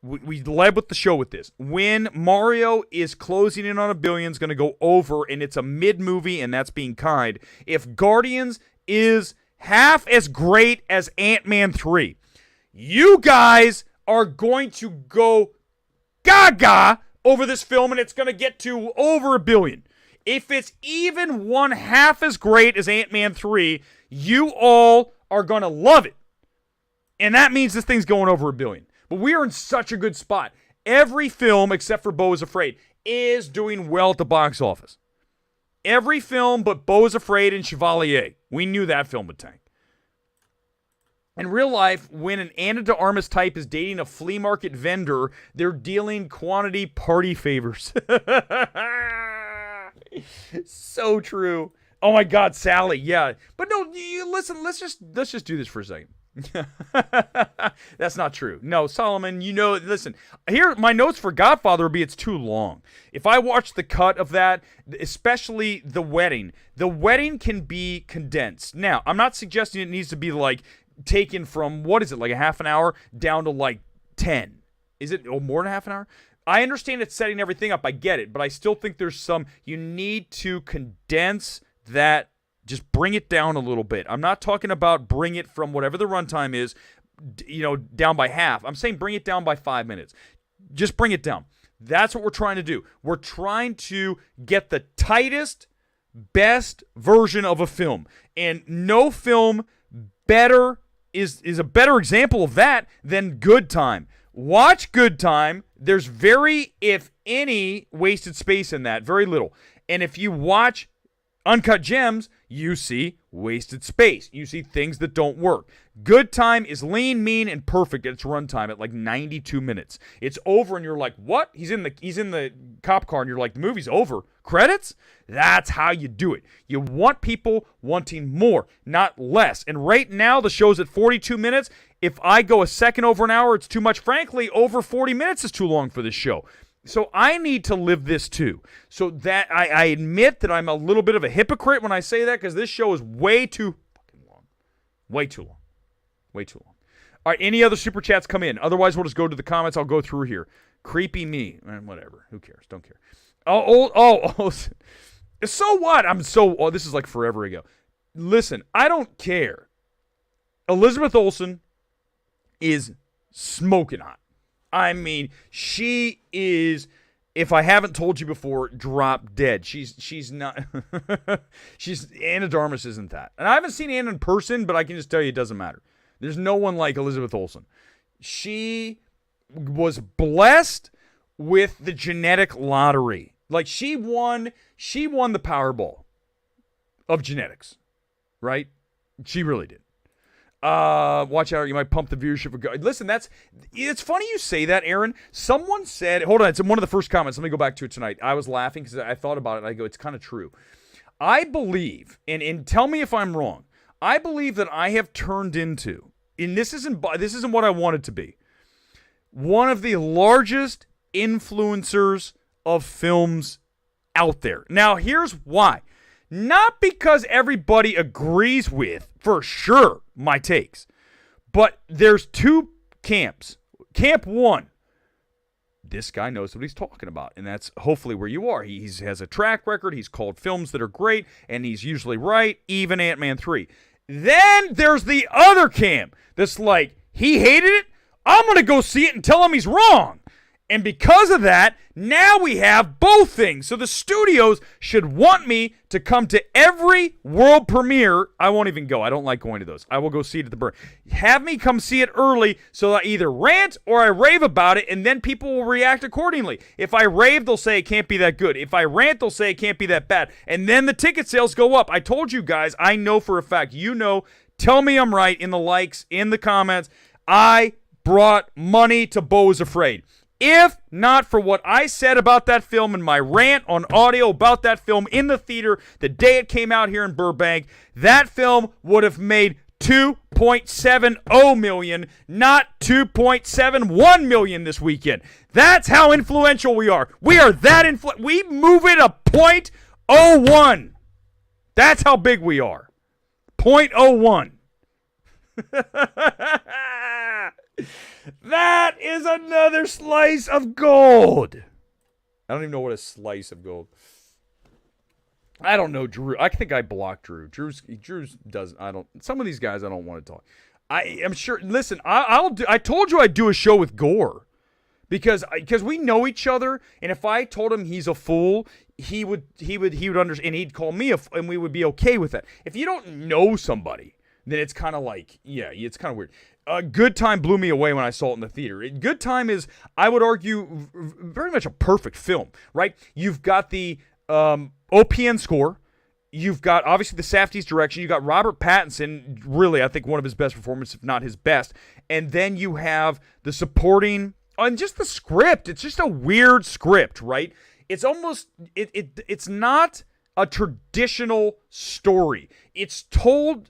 We led with the show with this. When Mario is closing in on $1 billion, is going to go over, and it's a mid-movie, and that's being kind. If Guardians is half as great as Ant-Man 3, you guys are going to go gaga over this film, and it's going to get to over $1 billion. If it's even one half as great as Ant-Man 3, you all are going to love it. And that means this thing's going over $1 billion. But we are in such a good spot. Every film, except for Beau is Afraid, is doing well at the box office. Every film but Beau is Afraid and Chevalier. We knew that film would tank. In real life, when an Ana de Armas type is dating a flea market vendor, they're dealing quantity party favors. So true. Oh my God, Sally. Yeah. But no, listen, let's just do this for a second. That's not true. No, Solomon, listen, here, my notes for Godfather would be it's too long. If I watch the cut of that, especially the wedding can be condensed. Now, I'm not suggesting it needs to be like taken from, what is it, like a half an hour down to like 10. Is it more than half an hour? I understand it's setting everything up. I get it. But I still think you need to condense that. Just bring it down a little bit. I'm not talking about bring it from whatever the runtime is, down by half. I'm saying bring it down by 5 minutes. Just bring it down. That's what we're trying to do. We're trying to get the tightest, best version of a film. And no film better is a better example of that than Good Time. Watch Good Time. There's very, if any, wasted space in that. Very little. And if you watch Uncut Gems, you see wasted space. You see things that don't work. Good Time is lean, mean, and perfect at its runtime at like 92 minutes. It's over, and you're like, what? He's in the cop car, and you're like, the movie's over. Credits? That's how you do it. You want people wanting more, not less. And right now, the show's at 42 minutes. If I go a second over an hour, it's too much. Frankly, over 40 minutes is too long for this show. So I need to live this too. So that I admit that I'm a little bit of a hypocrite when I say that, because this show is way too fucking long. Way too long. Way too long. All right, any other super chats come in? Otherwise, we'll just go to the comments. I'll go through here. Creepy me. Whatever. Who cares? Don't care. Oh. So what? This is like forever ago. Listen, I don't care. Elizabeth Olsen is smoking hot. I mean, she is, if I haven't told you before, drop dead. She's not, Ana de Armas isn't that. And I haven't seen Ana in person, but I can just tell you it doesn't matter. There's no one like Elizabeth Olsen. She was blessed with the genetic lottery. Like, she won the Powerball of genetics, right? She really did. Watch out, you might pump the viewership. Listen, it's funny you say that, Aaron. Someone said, hold on, it's in one of the first comments. Let me go back to it tonight. I was laughing because I thought about it, and I go, it's kind of true. I believe, and tell me if I'm wrong, I believe that I have turned into, and this isn't what I wanted to be, one of the largest influencers of films out there. Now, here's why. Not because everybody agrees with, for sure, my takes. But there's two camps. Camp one, this guy knows what he's talking about. And that's hopefully where you are. He has a track record. He's called films that are great. And he's usually right, even Ant-Man 3. Then there's the other camp that's like, he hated it. I'm going to go see it and tell him he's wrong. And because of that, now we have both things. So the studios should want me to come to every world premiere. I won't even go. I don't like going to those. I will go see it at the burn. Have me come see it early so that I either rant or I rave about it, and then people will react accordingly. If I rave, they'll say it can't be that good. If I rant, they'll say it can't be that bad. And then the ticket sales go up. I told you guys, I know for a fact. You know, tell me I'm right in the likes, in the comments. I brought money to Beau is Afraid. If not for what I said about that film and my rant on audio about that film in the theater the day it came out here in Burbank, that film would have made $2.70 million, not $2.71 million this weekend. That's how influential we are. We are that we move it a .01. That's how big we are. .01. That is another slice of gold. I don't even know what a slice of gold. I don't know, Drew. I think I blocked Drew. Drew's doesn't. I don't. Some of these guys I don't want to talk. I am sure. Listen, I told you I'd do a show with Gore because we know each other, and if I told him he's a fool, he would understand, and he'd call me and we would be okay with that. If you don't know somebody, then it's kind of like, yeah, it's kind of weird. Good Time blew me away when I saw it in the theater. Good Time is, I would argue, very much a perfect film, right? You've got the OPN score. You've got, obviously, the Safdie's direction. You've got Robert Pattinson, really, I think, one of his best performances, if not his best. And then you have the supporting, and just the script. It's just a weird script, right? It's almost, it's not a traditional story. It's told...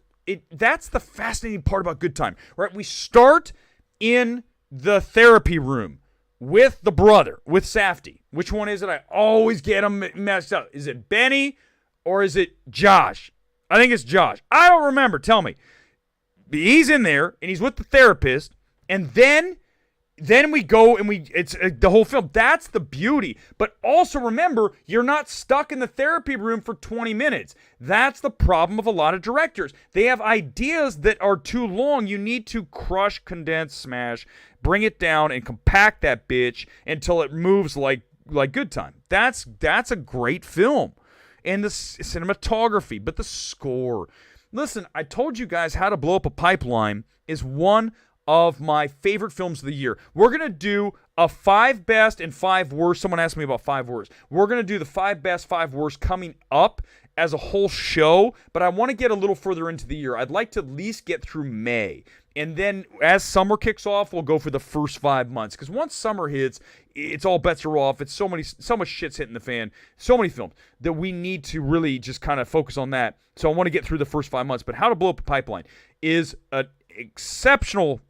That's the fascinating part about Good Time, right? We start in the therapy room with the brother, with Safdie. Which one is it? I always get them messed up. Is it Benny or is it Josh? I think it's Josh. I don't remember. Tell me. He's in there, and he's with the therapist, and then we go and it's the whole film. That's the beauty. But also remember, you're not stuck in the therapy room for 20 minutes. That's the problem of a lot of directors. They have ideas that are too long. You need to crush, condense, smash, bring it down, and compact that bitch until it moves like Good Time. That's a great film. And the cinematography, but the score. Listen, I told you guys How to Blow Up a Pipeline is one of my favorite films of the year. We're going to do a 5 best and 5 worst. Someone asked me about 5 worst. We're going to do the 5 best, 5 worst coming up as a whole show, but I want to get a little further into the year. I'd like to at least get through May. And then as summer kicks off, we'll go for the first 5 months. Because once summer hits, it's all bets are off. It's so much shit's hitting the fan. So many films that we need to really just kind of focus on that. So I want to get through the first 5 months. But How to Blow Up a Pipeline is an exceptional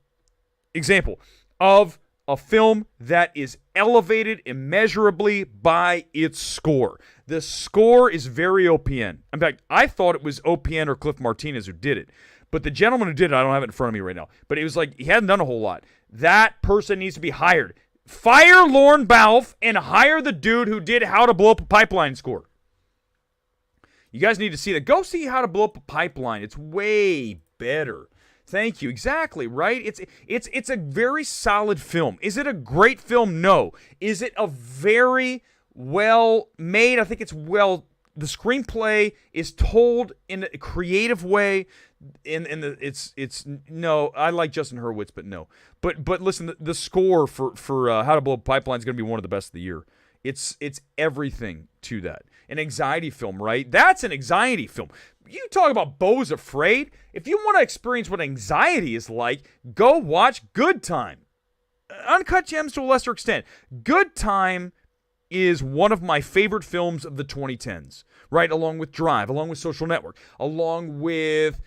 example of a film that is elevated immeasurably by its score. The score is very OPN. In fact, I thought it was OPN or Cliff Martinez who did it. But the gentleman who did it, I don't have it in front of me right now. But it was like, he hadn't done a whole lot. That person needs to be hired. Fire Lorne Balfe and hire the dude who did How to Blow Up a Pipeline score. You guys need to see that. Go see How to Blow Up a Pipeline. It's way better. Thank you. Exactly, right? It's a very solid film. Is it a great film? No. Is it a very well made? I think it's well. The screenplay is told in a creative way. It's no. I like Justin Hurwitz, but no. But listen, the score for How to Blow Up a Pipeline is going to be one of the best of the year. It's everything to that. An anxiety film, right? That's an anxiety film. You talk about Beau's Afraid. If you want to experience what anxiety is like, go watch Good Time. Uncut Gems to a lesser extent. Good Time is one of my favorite films of the 2010s, right? Along with Drive, along with Social Network, along with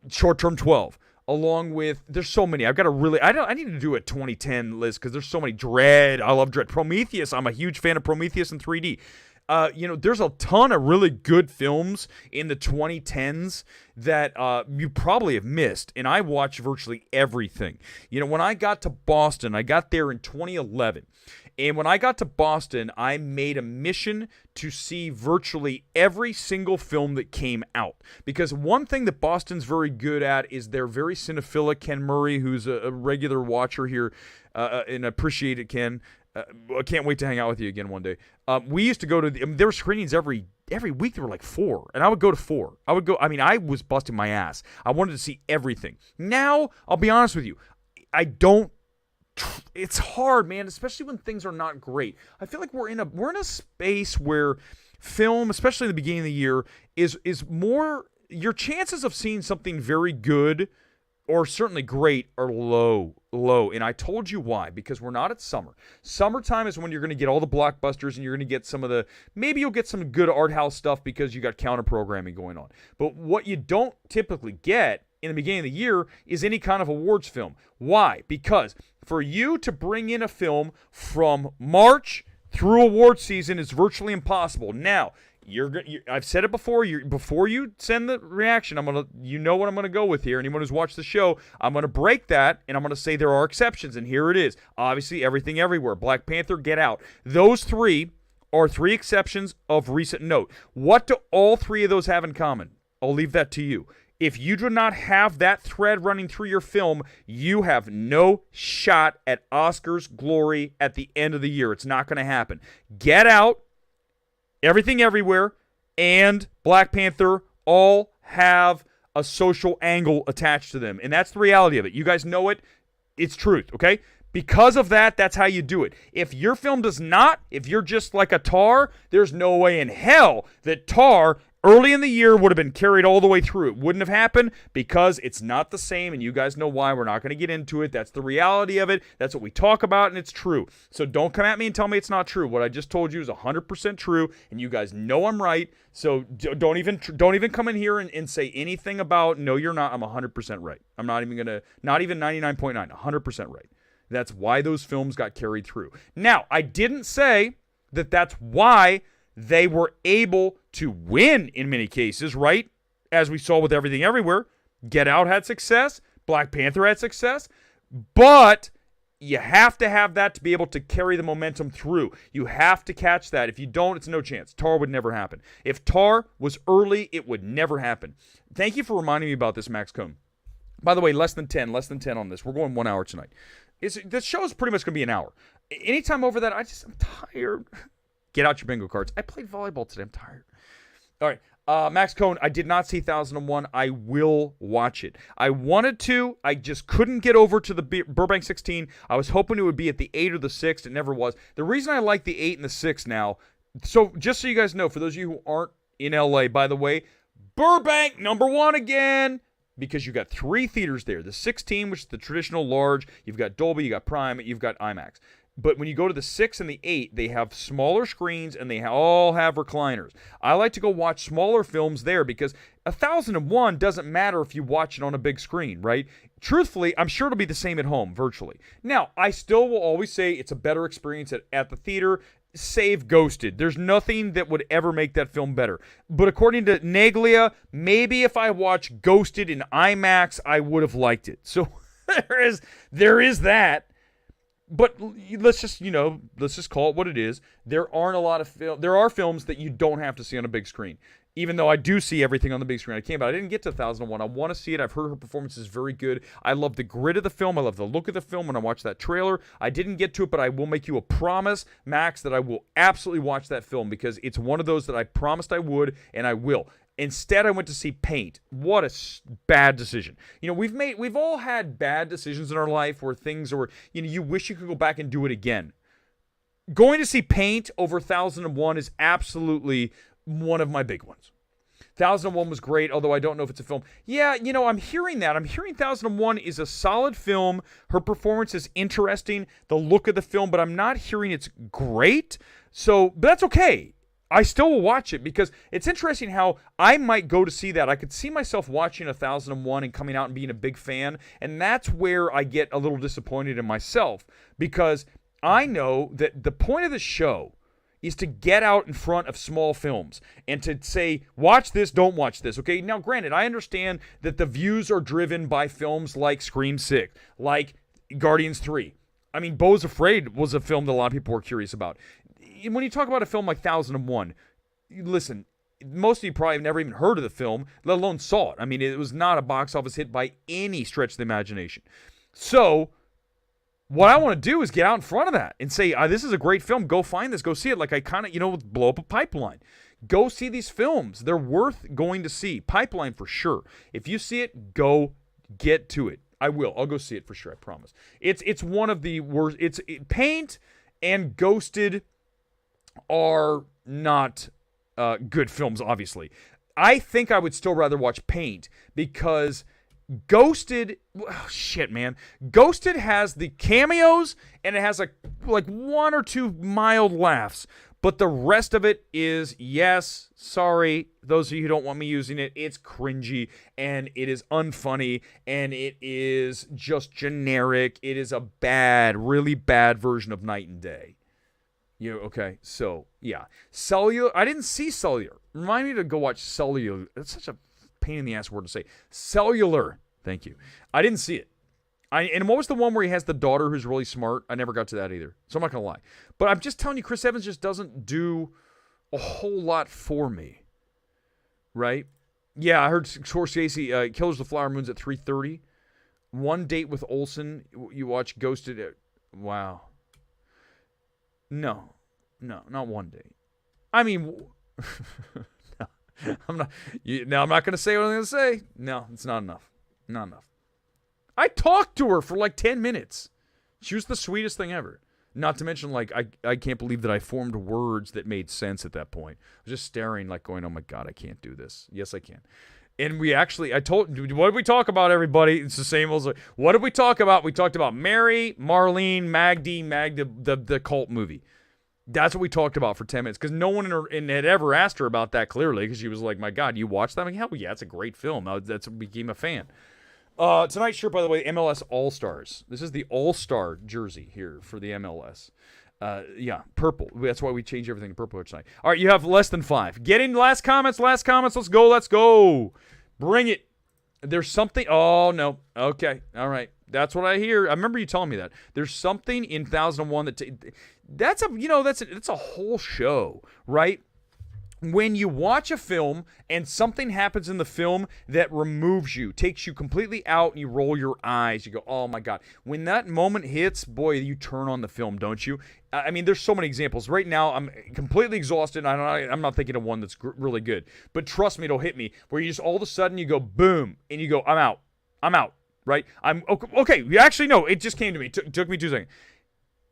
Short Term 12, along with, there's so many. I've got to really, I need to do a 2010 list because there's so many. Dread, I love Dread. Prometheus, I'm a huge fan of Prometheus in 3D. There's a ton of really good films in the 2010s that you probably have missed, and I watch virtually everything. When I got to Boston, I got there in 2011, and when I got to Boston, I made a mission to see virtually every single film that came out, because one thing that Boston's very good at is they're very cinephilic. Ken Murray, who's a regular watcher here, and appreciate it, Ken. I can't wait to hang out with you again one day. We used to go to there were screenings every week. There were like 4, and I would go to 4. I was busting my ass. I wanted to see everything. Now, I'll be honest with you, I don't. It's hard, man, especially when things are not great. I feel like we're in a space where film, especially at the beginning of the year, is more. Your chances of seeing something very good or certainly great, are low. And I told you why, because we're not at summer. Summertime is when you're going to get all the blockbusters, and you're going to get some of the, maybe you'll get some good art house stuff because you got counter programming going on. But what you don't typically get in the beginning of the year is any kind of awards film. Why? Because for you to bring in a film from March through award season is virtually impossible. Now, I've said it before. Before you send the reaction, you know what I'm gonna go with here. Anyone who's watched the show, I'm gonna break that, and I'm gonna say there are exceptions, and here it is. Obviously, Everything Everywhere, Black Panther, Get Out. Those three are three exceptions of recent note. What do all three of those have in common? I'll leave that to you. If you do not have that thread running through your film, you have no shot at Oscars glory at the end of the year. It's not going to happen. Get Out, Everything Everywhere, and Black Panther all have a social angle attached to them. And that's the reality of it. You guys know it. It's truth, okay? Because of that, that's how you do it. If your film does not, if you're just like a Tar, there's no way in hell that Tar early in the year would have been carried all the way through. It wouldn't have happened because it's not the same, and you guys know why. We're not going to get into it. That's the reality of it. That's what we talk about, and it's true. So don't come at me and tell me it's not true. What I just told you is 100% true, and you guys know I'm right. So don't even come in here and say anything about, no, you're not. I'm 100% right. I'm not even 99.9, 100% right. That's why those films got carried through. Now, I didn't say that that's why they were able to win in many cases, right? As we saw with Everything Everywhere. Get Out had success. Black Panther had success. But you have to have that to be able to carry the momentum through. You have to catch that. If you don't, it's no chance. Tar would never happen. If Tar was early, it would never happen. Thank you for reminding me about this, Max Cohn. By the way, less than 10 on this. We're going 1 hour tonight. This show is pretty much going to be an hour. Anytime over that, I'm tired. Get out your bingo cards. I played volleyball today. I'm tired. All right. Max Cohn, I did not see 1001. I will watch it. I wanted to. I just couldn't get over to the Burbank 16. I was hoping it would be at the 8 or the 6. It never was. The reason I like the 8 and the 6 now, so just so you guys know, for those of you who aren't in LA, by the way, Burbank, #1 again. Because you've got 3 theaters there. The 16, which is the traditional large. You've got Dolby, you've got Prime, you've got IMAX. But when you go to the 6 and the 8, they have smaller screens and they all have recliners. I like to go watch smaller films there because 1001 doesn't matter if you watch it on a big screen, right? Truthfully, I'm sure it'll be the same at home virtually. Now, I still will always say it's a better experience at the theater. Save Ghosted. There's nothing that would ever make that film better. But according to Naglia, maybe if I watched Ghosted in IMAX, I would have liked it. So there is that. But let's just call it what it is. There aren't a lot of there are films that you don't have to see on a big screen. Even though I do see everything on the big screen. I didn't get to 1001. I want to see it. I've heard her performance is very good. I love the grit of the film. I love the look of the film when I watch that trailer. I didn't get to it, but I will make you a promise, Max, that I will absolutely watch that film because it's one of those that I promised I would, and I will. Instead, I went to see Paint. What a bad decision. We've all had bad decisions in our life where things are, you wish you could go back and do it again. Going to see Paint over 1001 is absolutely one of my big ones. 1001 was great, although I don't know if it's a film. Yeah, I'm hearing that. I'm hearing 1001 is a solid film. Her performance is interesting, the look of the film, but I'm not hearing it's great. But that's okay. I still will watch it because it's interesting how I might go to see that. I could see myself watching 1001 and coming out and being a big fan, and that's where I get a little disappointed in myself because I know that the point of the show is to get out in front of small films and to say, watch this, don't watch this, okay? Now, granted, I understand that the views are driven by films like Scream 6, like Guardians 3. I mean, Beau's Afraid was a film that a lot of people were curious about. When you talk about a film like 1001, listen, most of you probably have never even heard of the film, let alone saw it. I mean, it was not a box office hit by any stretch of the imagination. So what I want to do is get out in front of that and say, this is a great film. Go find this. Go see it. Like I kind of, blow up a Pipeline. Go see these films. They're worth going to see. Pipeline for sure. If you see it, go get to it. I will. I'll go see it for sure. I promise. It's one of the worst. Paint and Ghosted are not good films, obviously. I think I would still rather watch Paint because Ghosted, oh, shit, man. Ghosted has the cameos, and it has like one or two mild laughs. But the rest of it is, yes, sorry, those of you who don't want me using it, it's cringy, and it is unfunny, and it is just generic. It is a bad, really bad version of Night and Day. Okay, so, yeah. Cellular, I didn't see Cellular. Remind me to go watch Cellular. That's such a pain in the ass word to say. Cellular. Thank you. I didn't see it. And what was the one where he has the daughter who's really smart? I never got to that either. So I'm not going to lie. But I'm just telling you, Chris Evans just doesn't do a whole lot for me. Right? Yeah, I heard Scorsese, Killers of the Flower Moon's at 3:30. One Date with Olsen. You watch Ghosted. Wow. No, not One Date. I mean, no, I'm not. Now I'm not going to say what I'm going to say. No, it's not enough. Not enough. I talked to her for like 10 minutes. She was the sweetest thing ever. Not to mention, like, I can't believe that I formed words that made sense at that point. I was just staring, like, going, oh my God, I can't do this. Yes, I can. And I told, what did we talk about, everybody? It's the same old, what did we talk about? We talked about Mary, Marlene, Mag, the cult movie. That's what we talked about for 10 minutes, because no one had ever asked her about that, clearly, because she was like, my God, you watched that? I'm like, hell yeah, it's a great film. That's became a fan. Tonight's shirt, by the way, MLS All-Stars. This is the All-Star jersey here for the MLS. Yeah, purple. That's why we change everything to purple tonight. All right, you have less than 5. Get in, last comments. Let's go. Bring it. There's something. Oh, no. Okay, all right. That's what I hear. I remember you telling me that. There's something in 1001 that's a whole show, right? When you watch a film and something happens in the film that removes you, takes you completely out, and you roll your eyes, you go, oh my God. When that moment hits, boy, you turn on the film, don't you? I mean, there's so many examples. Right now, I'm completely exhausted. I'm not thinking of one that's really good. But trust me, it'll hit me. Where you just all of a sudden, you go, boom, and you go, I'm out, right? Okay, you actually know. It just came to me. Took me 2 seconds.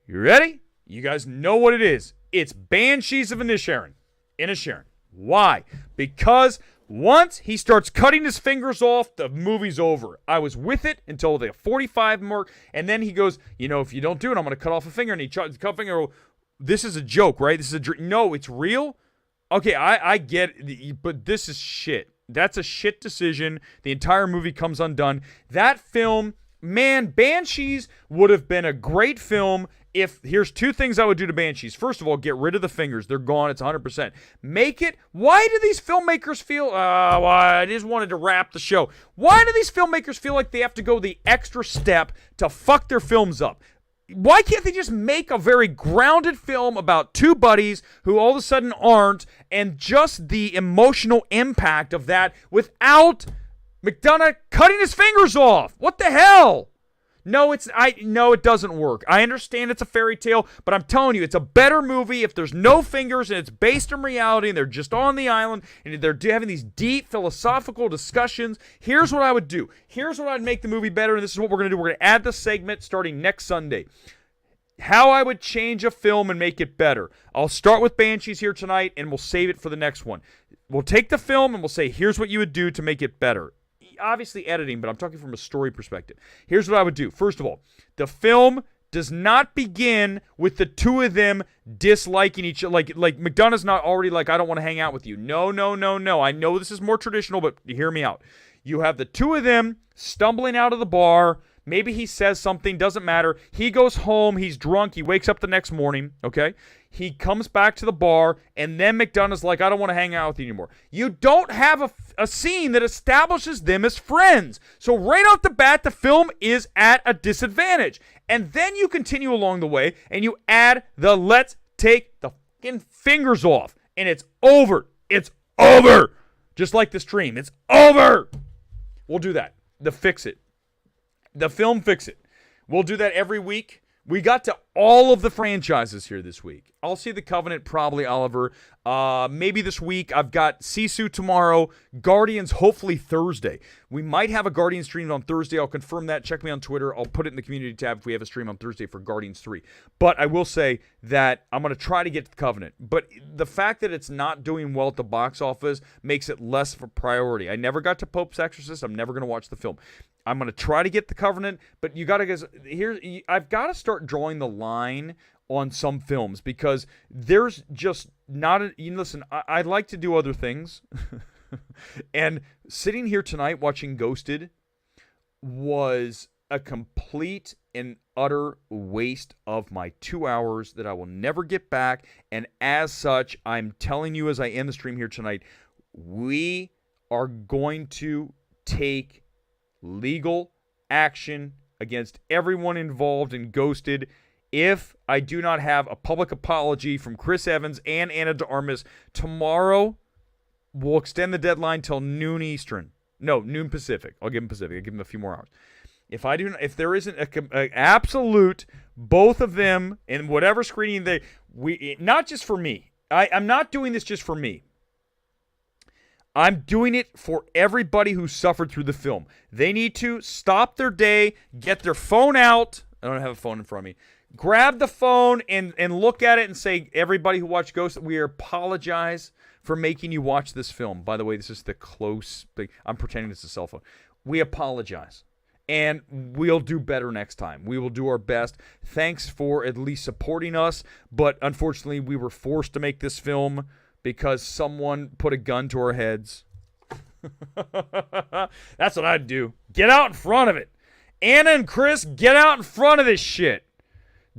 You ready? You guys know what it is. It's Banshees of Inisherin. Why? Because once he starts cutting his fingers off, the movie's over. I was with it until the 45 mark, and then he goes, if you don't do it, I'm going to cut off a finger. And he cut a finger. This is a joke, right? This is a dream. No, it's real. Okay, I get it, but this is shit. That's a shit decision. The entire movie comes undone. That film, man, Banshees would have been a great film. Here's 2 things I would do to Banshees. First of all, get rid of the fingers. They're gone. It's 100%. Make it. Why do these filmmakers feel? I just wanted to wrap the show. Why do these filmmakers feel like they have to go the extra step to fuck their films up? Why can't they just make a very grounded film about 2 buddies who all of a sudden aren't, and just the emotional impact of that without McDonough cutting his fingers off? What the hell? No, it doesn't work. I understand it's a fairy tale, but I'm telling you, it's a better movie if there's no fingers and it's based in reality and they're just on the island and they're having these deep philosophical discussions. Here's what I would do. Here's what I'd make the movie better, and this is what we're going to do. We're going to add the segment starting next Sunday. How I would change a film and make it better. I'll start with Banshees here tonight, and we'll save it for the next one. We'll take the film and we'll say, here's what you would do to make it better. Obviously editing, but I'm talking from a story perspective. Here's what I would do. First of all, the film does not begin with the 2 of them disliking each other. Like McDonough's not already like, I don't want to hang out with you. No. I know this is more traditional, but hear me out. You have the 2 of them stumbling out of the bar. Maybe he says something, doesn't matter. He goes home, he's drunk, he wakes up the next morning, okay? He comes back to the bar, and then McDonough's like, I don't want to hang out with you anymore. You don't have a scene that establishes them as friends. So right off the bat, the film is at a disadvantage. And then you continue along the way, and you add the let's take the fucking fingers off. And it's over. It's over. Just like the stream. It's over. We'll do that. The Fix It. The film Fix It. We'll do that every week. We got to all of the franchises here this week. I'll see The Covenant probably, Oliver. Maybe this week. I've got Sisu tomorrow. Guardians hopefully Thursday. We might have a Guardians stream on Thursday. I'll confirm that. Check me on Twitter. I'll put it in the community tab if we have a stream on Thursday for Guardians 3. But I will say that I'm going to try to get to The Covenant. But the fact that it's not doing well at the box office makes it less of a priority. I never got to Pope's Exorcist. I'm never going to watch the film. I'm going to try to get The Covenant, but you got to guys here. I've got to start drawing the line on some films because there's just not a, listen, I like to do other things. And sitting here tonight watching Ghosted was a complete and utter waste of my 2 hours that I will never get back. And as such, I'm telling you as I end the stream here tonight, we are going to take legal action against everyone involved in Ghosted if I do not have a public apology from Chris Evans and Ana de Armas tomorrow. We'll extend the deadline till noon Eastern. No, noon Pacific. I'll give them Pacific. I'll give them a few more hours. If there isn't a absolute, both of them in whatever screening not just for me. I'm not doing this just for me. I'm doing it for everybody who suffered through the film. They need to stop their day, get their phone out. I don't have a phone in front of me. Grab the phone and look at it and say, everybody who watched Ghost, we apologize for making you watch this film. By the way, this is the close thing. I'm pretending it's a cell phone. We apologize. And we'll do better next time. We will do our best. Thanks for at least supporting us. But unfortunately, we were forced to make this film because someone put a gun to our heads. That's what I'd do. Get out in front of it. Anna and Chris, get out in front of this shit.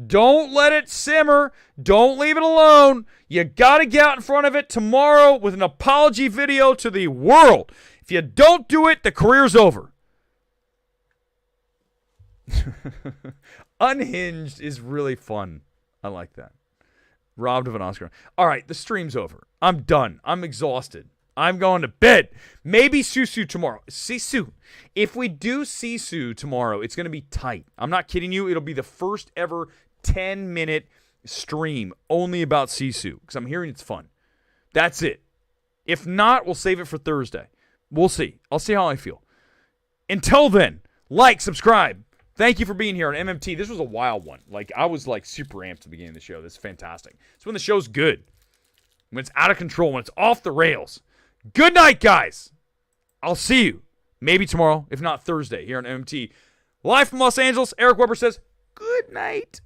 Don't let it simmer. Don't leave it alone. You got to get out in front of it tomorrow with an apology video to the world. If you don't do it, the career's over. Unhinged is really fun. I like that. Robbed of an Oscar. All right, the stream's over. I'm done. I'm exhausted. I'm going to bed. Maybe Sisu tomorrow. Sisu. If we do Sisu tomorrow, it's going to be tight. I'm not kidding you. It'll be the first ever 10-minute stream only about Sisu because I'm hearing it's fun. That's it. If not, we'll save it for Thursday. We'll see. I'll see how I feel. Until then, like, subscribe. Thank you for being here on MMT. This was a wild one. I was super amped at the beginning of the show. This is fantastic. It's when the show's good. When it's out of control. When it's off the rails. Good night, guys. I'll see you. Maybe tomorrow, if not Thursday, here on MMT. Live from Los Angeles, Erick Weber says, good night.